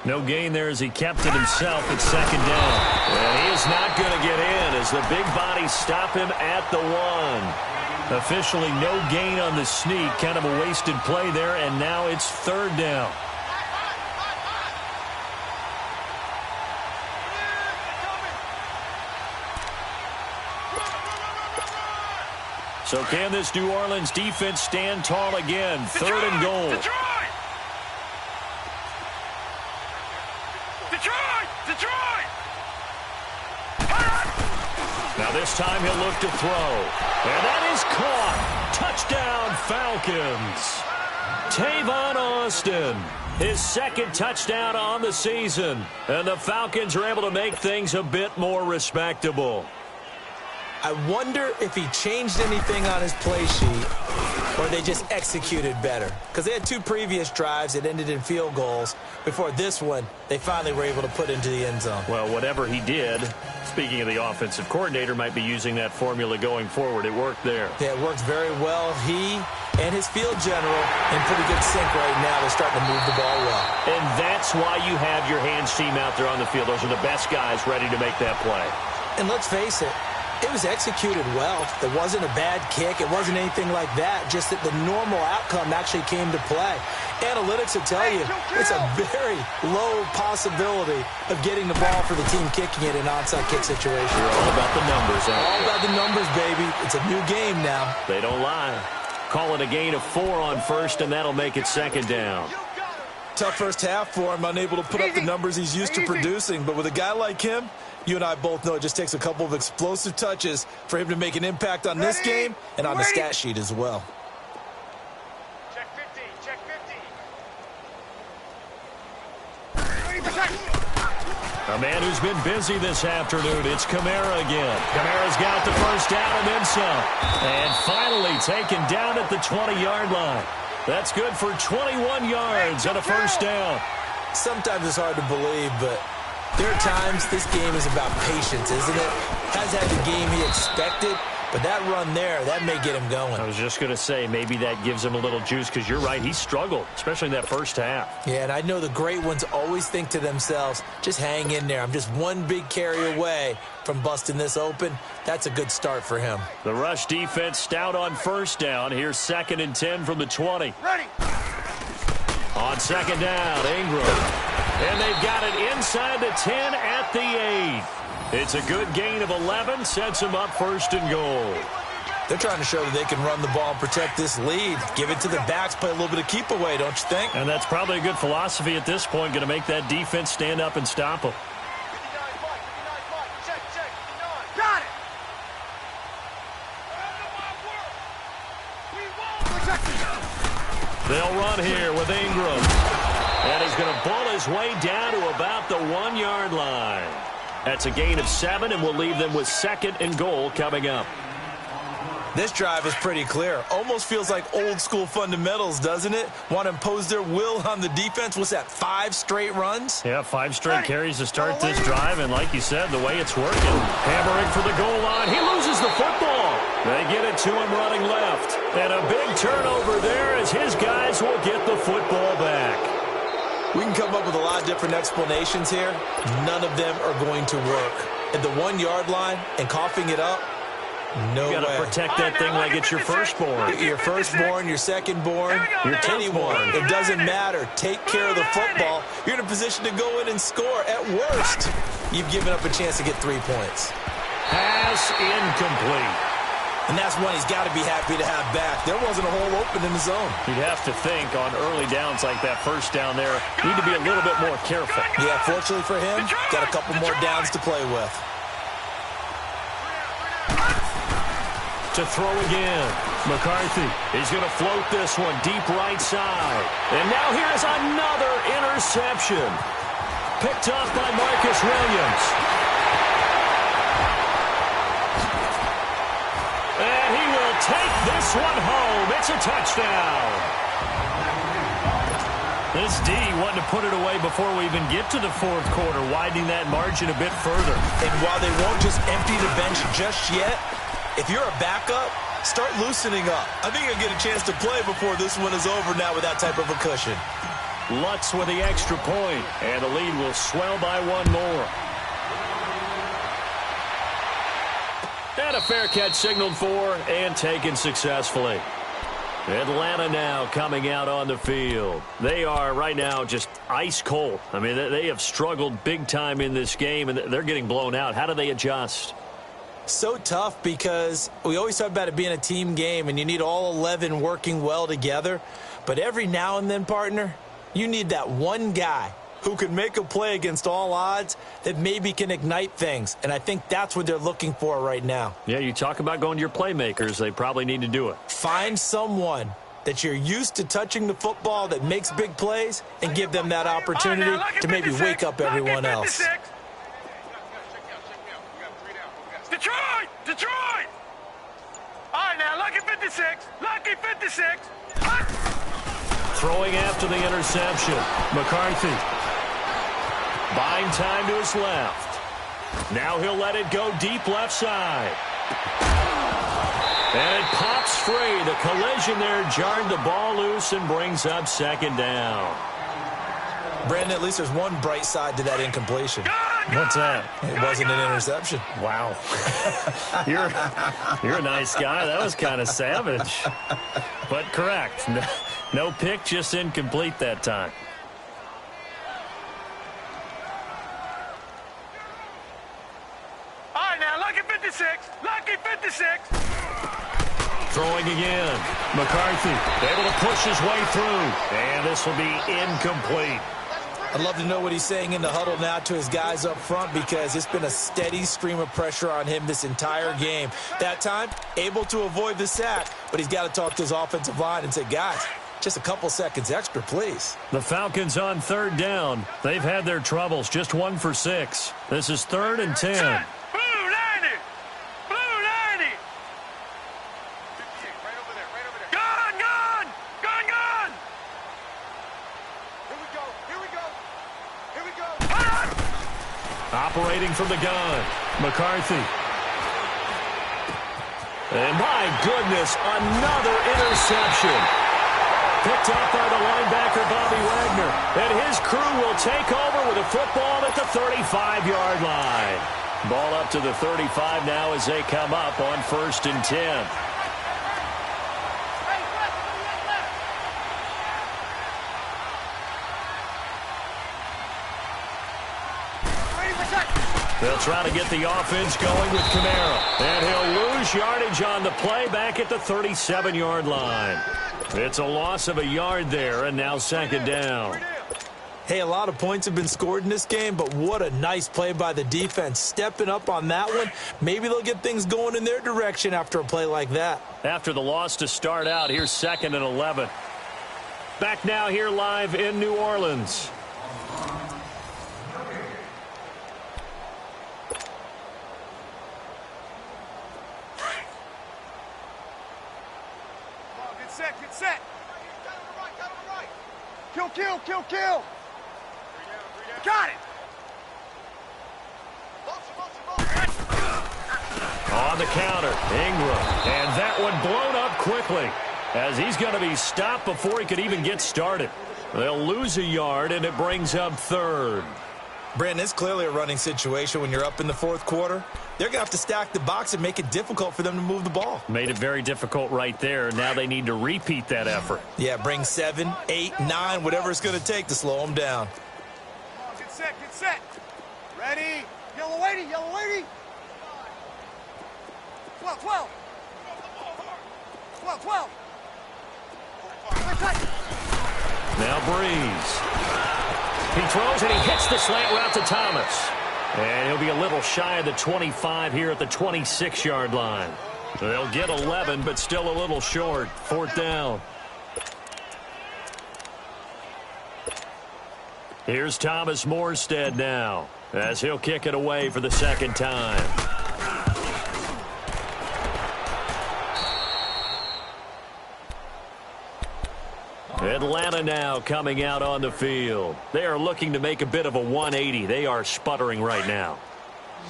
No gain there as he kept it himself at second down. And he is not going to get in as the big bodies stop him at the 1. Officially no gain on the sneak. Kind of a wasted play there, and now it's third down. So can this New Orleans defense stand tall again? Third and goal.
Detroit!
Now this time he'll look to throw. And that is caught. Touchdown Falcons. Tavon Austin, his second touchdown on the season. And the Falcons are able to make things a bit more respectable.
I wonder if he changed anything on his play sheet or they just executed better. Because they had 2 previous drives that ended in field goals. Before this one, they finally were able to put into the end zone.
Well, whatever he did, speaking of the offensive coordinator, might be using that formula going forward. It worked there.
Yeah, it worked very well. He and his field general in pretty good sync right now. They're starting to move the ball well.
And that's why you have your hands team out there on the field. Those are the best guys ready to make that play.
And let's face it, it was executed well. There wasn't a bad kick. It wasn't anything like that. Just that the normal outcome actually came to play. Analytics will tell you it's a very low possibility of getting the ball for the team kicking it in an onside kick situation.
You're all about the numbers.
All about the numbers, baby. It's a new game now.
They don't lie. Call it a gain of 4 on first, and that'll make it second down.
Tough first half for him, unable to put up the numbers he's used to producing. But with a guy like him, you and I both know it just takes a couple of explosive touches for him to make an impact on this game and on the stat sheet as well.
Check 50, check 50.
A man who's been busy this afternoon, it's Kamara again. Kamara's got the first down and then some. And finally taken down at the 20-yard line. That's good for 21 yards and a first down.
Sometimes it's hard to believe, but there are times this game is about patience, isn't it? Has had the game he expected, but that run there, that may get him going.
I was just going to say, maybe that gives him a little juice, because you're right, he struggled, especially in that first half.
Yeah, and I know the great ones always think to themselves, just hang in there. I'm just one big carry away from busting this open. That's a good start for him.
The rush defense stout on first down. Here's 2nd and 10 from the 20.
Ready.
On second down, Ingram. And they've got it inside the 10 at the 8. It's a good gain of 11, sets them up first and goal.
They're trying to show that they can run the ball and protect this lead. Give it to the backs, play a little bit of keep away, don't you think?
And that's probably a good philosophy at this point, going to make that defense stand up and stop them.
59 Mike, check, 59. Got it.
They'll run here with Ingram. And he's going to bull his way down to about the 1-yard line. That's a gain of 7, and we'll leave them with 2nd and goal coming up.
This drive is pretty clear. Almost feels like old school fundamentals, doesn't it? Want to impose their will on the defense. What's that, 5 straight runs?
Yeah, 5 straight carries to start this drive, and like you said, the way it's working. Hammering for the goal line. He loses the football. They get it to him running left. And a big turnover there as his guys will get the football back.
We can come up with a lot of different explanations here. None of them are going to work. At the 1-yard line and coughing it up, No way.
You got to protect that thing like it's your firstborn.
Your firstborn, your secondborn, your anyone. It doesn't matter. Take care of the football. You're in a position to go in and score. At worst, you've given up a chance to get 3 points.
Pass incomplete.
And that's one he's got to be happy to have back. There wasn't a hole open in the zone.
You'd have to think on early downs like that first down there, need to be a little bit more careful.
Yeah, fortunately for him, got a couple more downs to play with.
To throw again. McCarthy. He's going to float this one deep right side. And now here's another interception. Picked off by Marcus Williams. And he will take this one home. It's a touchdown. This D wanting to put it away before we even get to the fourth quarter, widening that margin a bit further.
And while they won't just empty the bench just yet, if you're a backup, start loosening up. I think you'll get a chance to play before this one is over now with that type of a cushion.
Lutz with the extra point, and the lead will swell by one more. And a fair catch signaled for and taken successfully. Atlanta now coming out on the field. They are right now just ice cold. I mean, they have struggled big time in this game, and they're getting blown out. How do they adjust?
So tough because we always talk about it being a team game, and you need all 11 working well together. But every now and then, partner, you need that one guy who can make a play against all odds that maybe can ignite things. And I think that's what they're looking for right now.
Yeah, you talk about going to your playmakers. They probably need to do it.
Find someone that you're used to touching the football that makes big plays and give them that opportunity to maybe wake up everyone else.
Detroit! Detroit! All right, now, lucky 56. Lucky 56.
Throwing after the interception. McCarthy. Buying time to his left. Now he'll let it go deep left side. And it pops free. The collision there jarred the ball loose and brings up second down.
Brandon, at least there's one bright side to that incompletion.
What's that?
It wasn't an interception.
Wow. You're a nice guy. That was kind of savage. But correct. No pick, just incomplete that time.
All right, now, lucky 56. Lucky 56.
Throwing again. McCarthy able to push his way through. And this will be incomplete.
I'd love to know what he's saying in the huddle now to his guys up front, because it's been a steady stream of pressure on him this entire game. That time, able to avoid the sack, but he's got to talk to his offensive line and say, guys, just a couple seconds extra, please.
The Falcons on third down. They've had their troubles, just 1 for 6. This is 3rd and 10.
Blue 90. Blue 90. Right over there. Gun, gun. Gun, gun. Here we go. Here we go. Here we go.
Operating from the gun. McCarthy. And my goodness, another interception. Picked up by the linebacker, Bobby Wagner. And his crew will take over with a football at the 35-yard line. Ball up to the 35 now as they come up on 1st and 10. They'll try to get the offense going with Kamara. And he'll lose yardage on the play back at the 37-yard line. It's a loss of a yard there, and now 2nd down.
Hey, a lot of points have been scored in this game, but what a nice play by the defense. Stepping up on that one, maybe they'll get things going in their direction after a play like that.
After the loss to start out, here's 2nd and 11. Back now here live in New Orleans.
Get set. Kill. Got it.
On the counter, Ingram. And that one blown up quickly, as he's going to be stopped before he could even get started. They'll lose a yard, and it brings up 3rd.
Brandon, it's clearly a running situation when you're up in the fourth quarter. They're going to have to stack the box and make it difficult for them to move the ball.
Made it very difficult right there. Now they need to repeat that effort.
Yeah, bring 7, 8, 9, whatever it's going to take to slow them down.
Get set, get set. Ready? Yellow lady, yellow lady. 12, 12. 12, 12.
Now Breeze. He throws and he hits the slant route to Thomas. And he'll be a little shy of the 25 here at the 26-yard line. They'll get 11, but still a little short. Fourth down. Here's Thomas Morstead now, as he'll kick it away for the second time. Atlanta now coming out on the field. They are looking to make a bit of a 180. They are sputtering right now.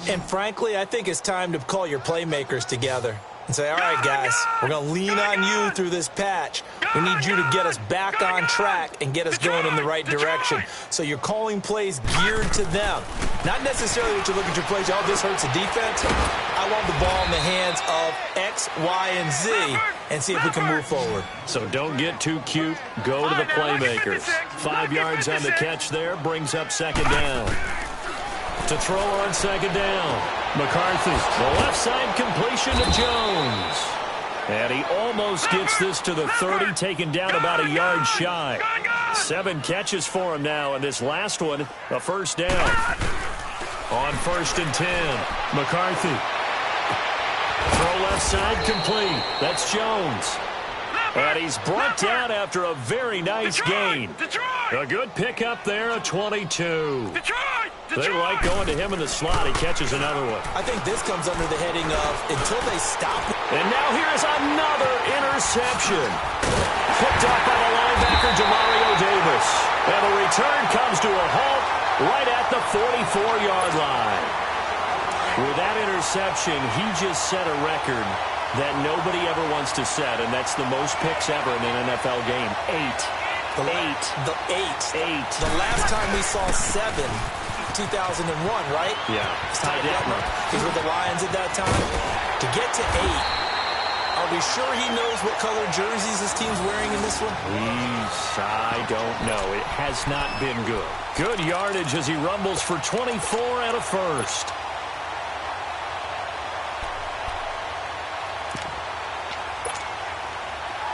And frankly, I think it's time to call your playmakers together and say, all right, guys, we're going to lean on you through this patch. We need you to get us back on track and get us going in the right direction. So you're calling plays geared to them. Not necessarily that you look at your plays, oh, this hurts the defense. I want the ball in the hands of X, Y, and Z and see if we can move forward.
So don't get too cute. Go to the playmakers. 5 yards on the catch there. Brings up second down. To throw on second down. McCarthy, the left side completion to Jones. And he almost gets this to the 30, taken down about a yard shy. 7 catches for him now, and this last one, a first down. On 1st and 10, McCarthy. Throw left side complete. That's Jones. And he's brought down after a very nice gain. A good pickup there, a 22. They like going to him in the slot. He catches another one.
I think this comes under the heading of until they stop.
And now here's another interception. Picked up by the linebacker, Demario Davis. And the return comes to a halt right at the 44-yard line. With that interception, he just set a record that nobody ever wants to set, and that's the most picks ever in an NFL game. 8.
The last time we saw 7, 2001, right?
Yeah.
Ty Detmer. He's with the Lions at that time. To get to 8, are we sure he knows what color jerseys his team's wearing in this one?
I don't know. It has not been good. Good yardage as he rumbles for 24 and a first.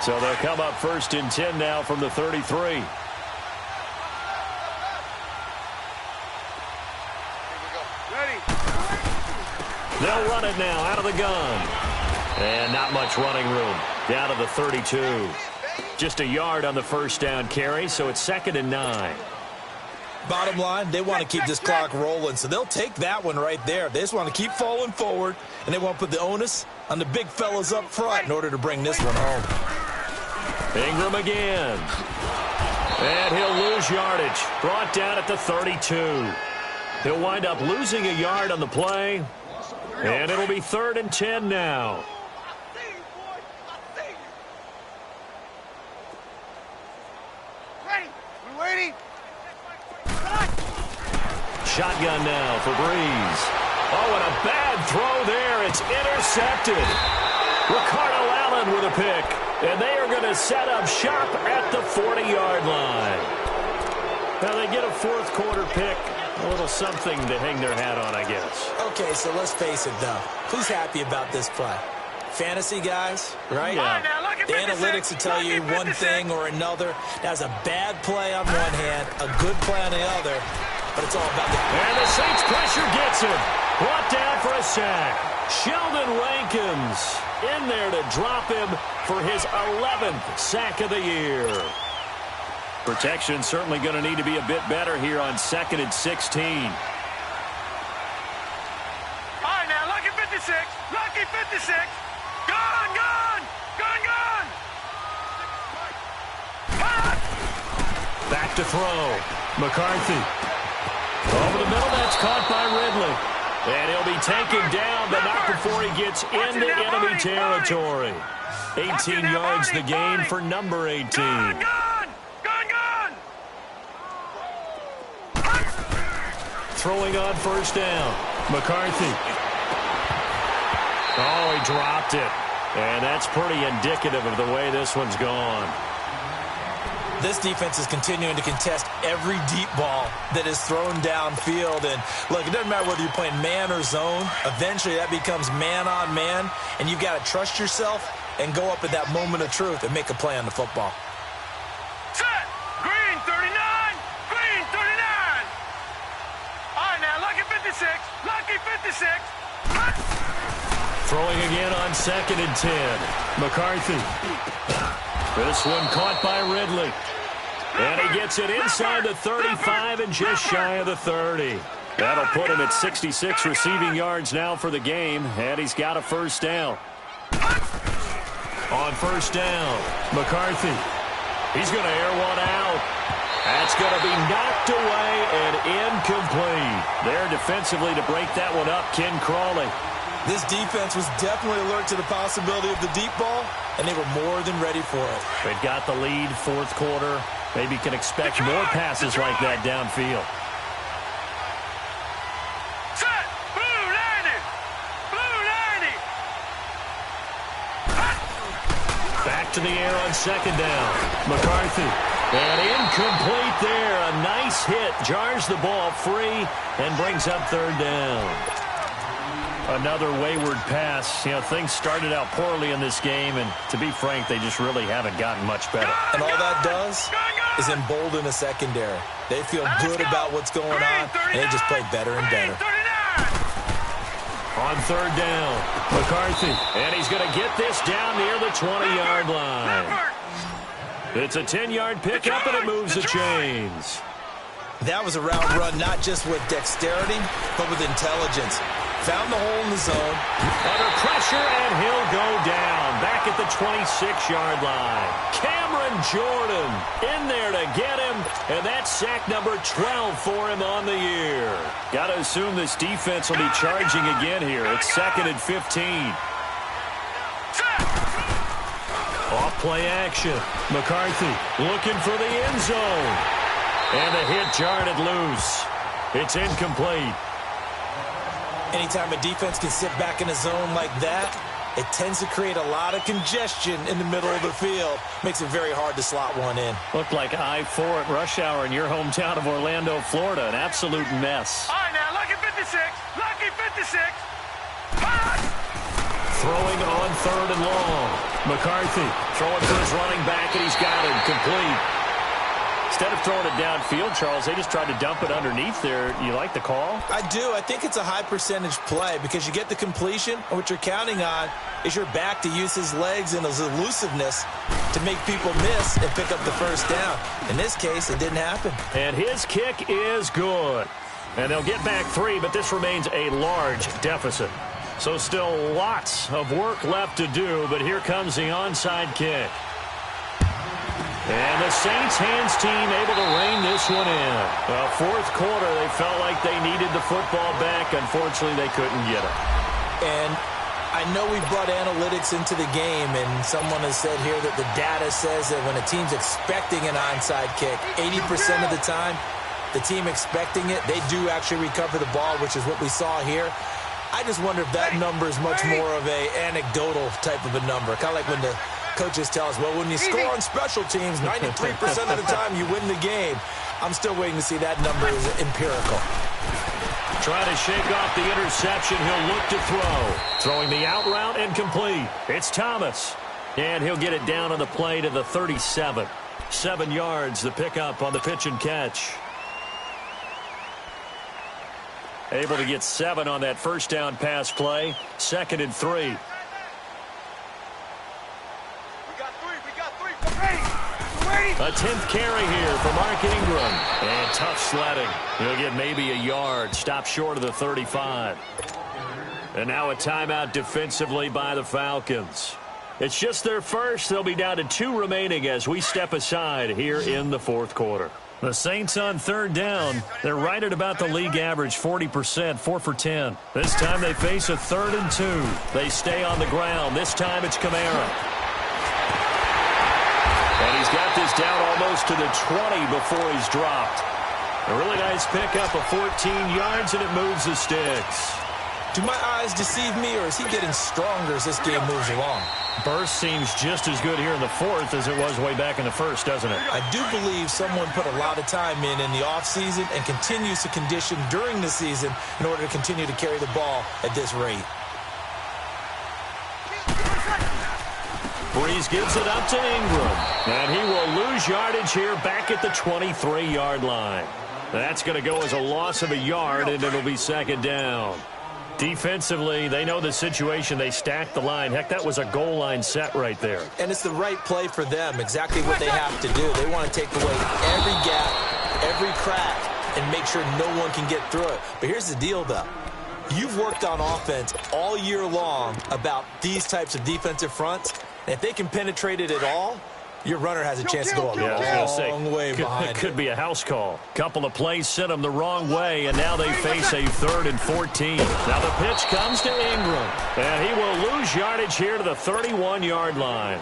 So they'll come up 1st and 10 now from the 33. They'll run it now out of the gun. And not much running room. Down to the 32. Just a yard on the first down carry, so it's 2nd and 9.
Bottom line, they want to keep this clock rolling, so they'll take that one right there. They just want to keep falling forward, and they want to put the onus on the big fellas up front in order to bring this one home.
Ingram again. And he'll lose yardage. Brought down at the 32. He'll wind up losing a yard on the play. And it'll be 3rd and 10 now.
Ready? We waiting?
Shotgun now for Breeze. Oh, and a bad throw there. It's intercepted. Ricardo Allen with a pick. And they are going to set up shop at the 40-yard line. Now they get a fourth quarter pick. A little something to hang their hat on, I guess.
Okay, so let's face it, though. Who's happy about this play? Fantasy guys, right?
Yeah.
The analytics will tell you one thing or another. That's a bad play on one hand, a good play on the other, but it's all about the...
And the Saints pressure gets him. Brought down for a sack. Sheldon Rankins in there to drop him for his 11th sack of the year. Protection certainly going to need to be a bit better here on 2nd and 16.
All right, now, lucky 56. Lucky 56. Gone, gone. Gone, gone.
Back to throw. McCarthy. Over the middle, that's caught by Ridley. And he'll be taken down, but not before he gets into enemy territory. 18 yards the gain for number 18.
Gone, gone. Gone, gone.
throwing on first down. McCarthy. Oh, he dropped it. And that's pretty indicative of the way this one's gone.
This defense is continuing to contest every deep ball that is thrown downfield. And, look, it doesn't matter whether you're playing man or zone. Eventually, that becomes man on man. And you've got to trust yourself and go up at that moment of truth and make a play on the football.
Set! Green 39! Green 39! All right, now, lucky 56. Lucky 56.
Throwing again on 2nd and 10. McCarthy. This one caught by Ridley. And he gets it inside the 35 and just shy of the 30. That'll put him at 66 receiving yards now for the game, and he's got a first down. On first down, McCarthy. He's going to air one out. That's going to be knocked away and incomplete. There defensively to break that one up, Ken Crawley.
This defense was definitely alert to the possibility of the deep ball, and they were more than ready for it.
They've got the lead, fourth quarter. Maybe can expect more passes like that downfield.
Set! Blue 90! Blue 90!
Back to the air on 2nd down. McCarthy. And incomplete there. A nice hit. Jars the ball free and brings up 3rd down. Another wayward pass. You know, things started out poorly in this game, and to be frank, they just really haven't gotten much better.
And all that does is embolden a secondary. They feel good about what's going on, and they just play better and better.
On 3rd down, McCarthy. And he's going to get this down near the 20-yard line. It's a 10-yard pickup, and it moves the chains.
That was a route run not just with dexterity, but with intelligence. Found the hole in the zone.
Under pressure, and he'll go down. Back at the 26-yard line. Cameron Jordan in there to get him. And that's sack number 12 for him on the year. Got to assume this defense will be charging again here. It's 2nd and 15. Off play action. McCarthy looking for the end zone. And the hit jarred it loose. It's incomplete.
Anytime a defense can sit back in a zone like that, it tends to create a lot of congestion in the middle of the field. Makes it very hard to slot one in.
Looked like I-4 at rush hour in your hometown of Orlando, Florida. An absolute mess.
All right, now, lucky 56. Lucky 56.
Throwing on 3rd and long. McCarthy throwing for his running back, and he's got him complete. Instead of throwing it downfield, Charles, they just tried to dump it underneath there. You like the call?
I do. I think it's a high-percentage play because you get the completion, and what you're counting on is your back to use his legs and his elusiveness to make people miss and pick up the first down. In this case, it didn't happen.
And his kick is good. And they'll get back 3, but this remains a large deficit. So still lots of work left to do, but here comes the onside kick. And the Saints hands team able to rein this one in. Well, fourth quarter, they felt like they needed the football back. Unfortunately, they couldn't get it.
And I know we brought analytics into the game, and someone has said here that the data says that when a team's expecting an onside kick, 80% of the time, the team expecting it, they do actually recover the ball, which is what we saw here. I just wonder if that number is much more of a anecdotal type of a number. Kind of like when the coaches tell us, well, when you score on special teams, 93% of the time you win the game. I'm still waiting to see that number is empirical.
Trying to shake off the interception. He'll look to throw. Throwing the out route and complete. It's Thomas. And he'll get it down on the play to the 37. 7 yards, the pickup on the pitch and catch. Able to get 7 on that first down pass play. 2nd and 3. A 10th carry here for Mark Ingram. And tough sledding. He'll get maybe a yard. Stop short of the 35. And now a timeout defensively by the Falcons. It's just their first. They'll be down to 2 remaining as we step aside here in the fourth quarter. The Saints on 3rd down. They're right at about the league average, 40%, 4 for 10. This time they face a 3rd and 2. They stay on the ground. This time it's Kamara. And he's got this down almost to the 20 before he's dropped. A really nice pickup of 14 yards, and it moves the sticks.
Do my eyes deceive me, or is he getting stronger as this game moves along?
Burst seems just as good here in the fourth as it was way back in the first, doesn't it?
I do believe someone put a lot of time in the offseason and continues to condition during the season in order to continue to carry the ball at this rate.
Breeze gives it up to Ingram, and he will lose yardage here back at the 23-yard line. That's going to go as a loss of a yard, and it'll be second down. Defensively, they know the situation. They stacked the line. Heck, that was a goal line set right there.
And it's the right play for them, exactly what they have to do. They want to take away every gap, every crack, and make sure no one can get through it. But here's the deal, though. You've worked on offense all year long about these types of defensive fronts. And if they can penetrate it at all, your runner has a chance to go a long way behind it.
Could be a house call. Couple of plays sent them the wrong way, and now they face a 3rd and 14. Now the pitch comes to Ingram, and he will lose yardage here to the 31-yard line.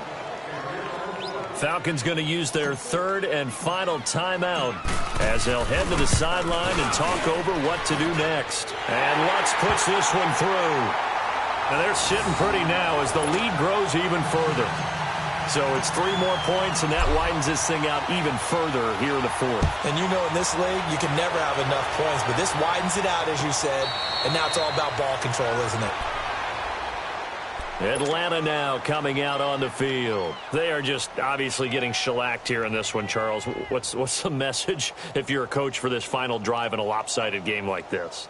Falcons going to use their 3rd and final timeout as they'll head to the sideline and talk over what to do next. And Lutz puts this one through. And they're sitting pretty now as the lead grows even further. So it's 3 more points, and that widens this thing out even further here in the fourth.
And you know in this league, you can never have enough points, but this widens it out, as you said, and now it's all about ball control, isn't it?
Atlanta now coming out on the field. They are just obviously getting shellacked here in this one, Charles. What's the message if you're a coach for this final drive in a lopsided game like this?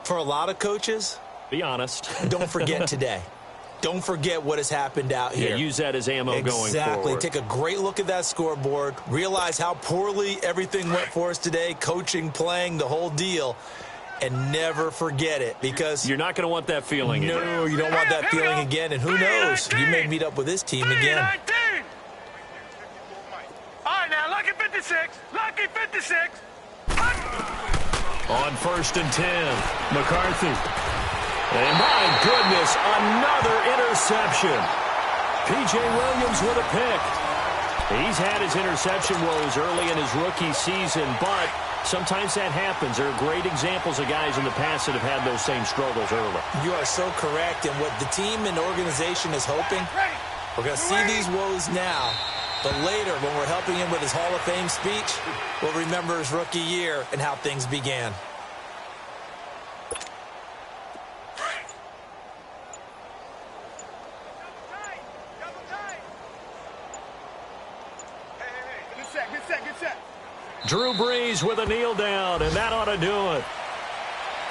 For a lot of coaches,
be honest.
Don't forget today. Don't forget what has happened out here.
Yeah, use that as ammo going forward.
Exactly. Take a great look at that scoreboard. Realize how poorly everything went for us today. Coaching, playing, the whole deal. And never forget it, because
you're not going to want that feeling again.
No, you don't want that feeling again. And who knows? You may meet up with this team again.
All right, now, lucky 56. Lucky 56.
On 1st and 10, McCarthy. And my goodness, another interception. P.J. Williams with a pick. He's had his interception woes early in his rookie season, but sometimes that happens. There are great examples of guys in the past that have had those same struggles early.
You are so correct, and what the team and organization is hoping, we're going to see these woes now, but later when we're helping him with his Hall of Fame speech, we'll remember his rookie year and how things began.
Drew Brees with a kneel down, and that ought to do it.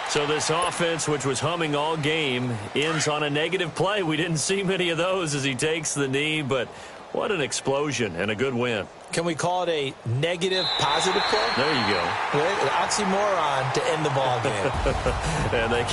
So this offense, which was humming all game, ends on a negative play. We didn't see many of those as he takes the knee, but what an explosion and a good win.
Can we call it a negative positive play?
There you go.
An oxymoron to end the ball game.
And they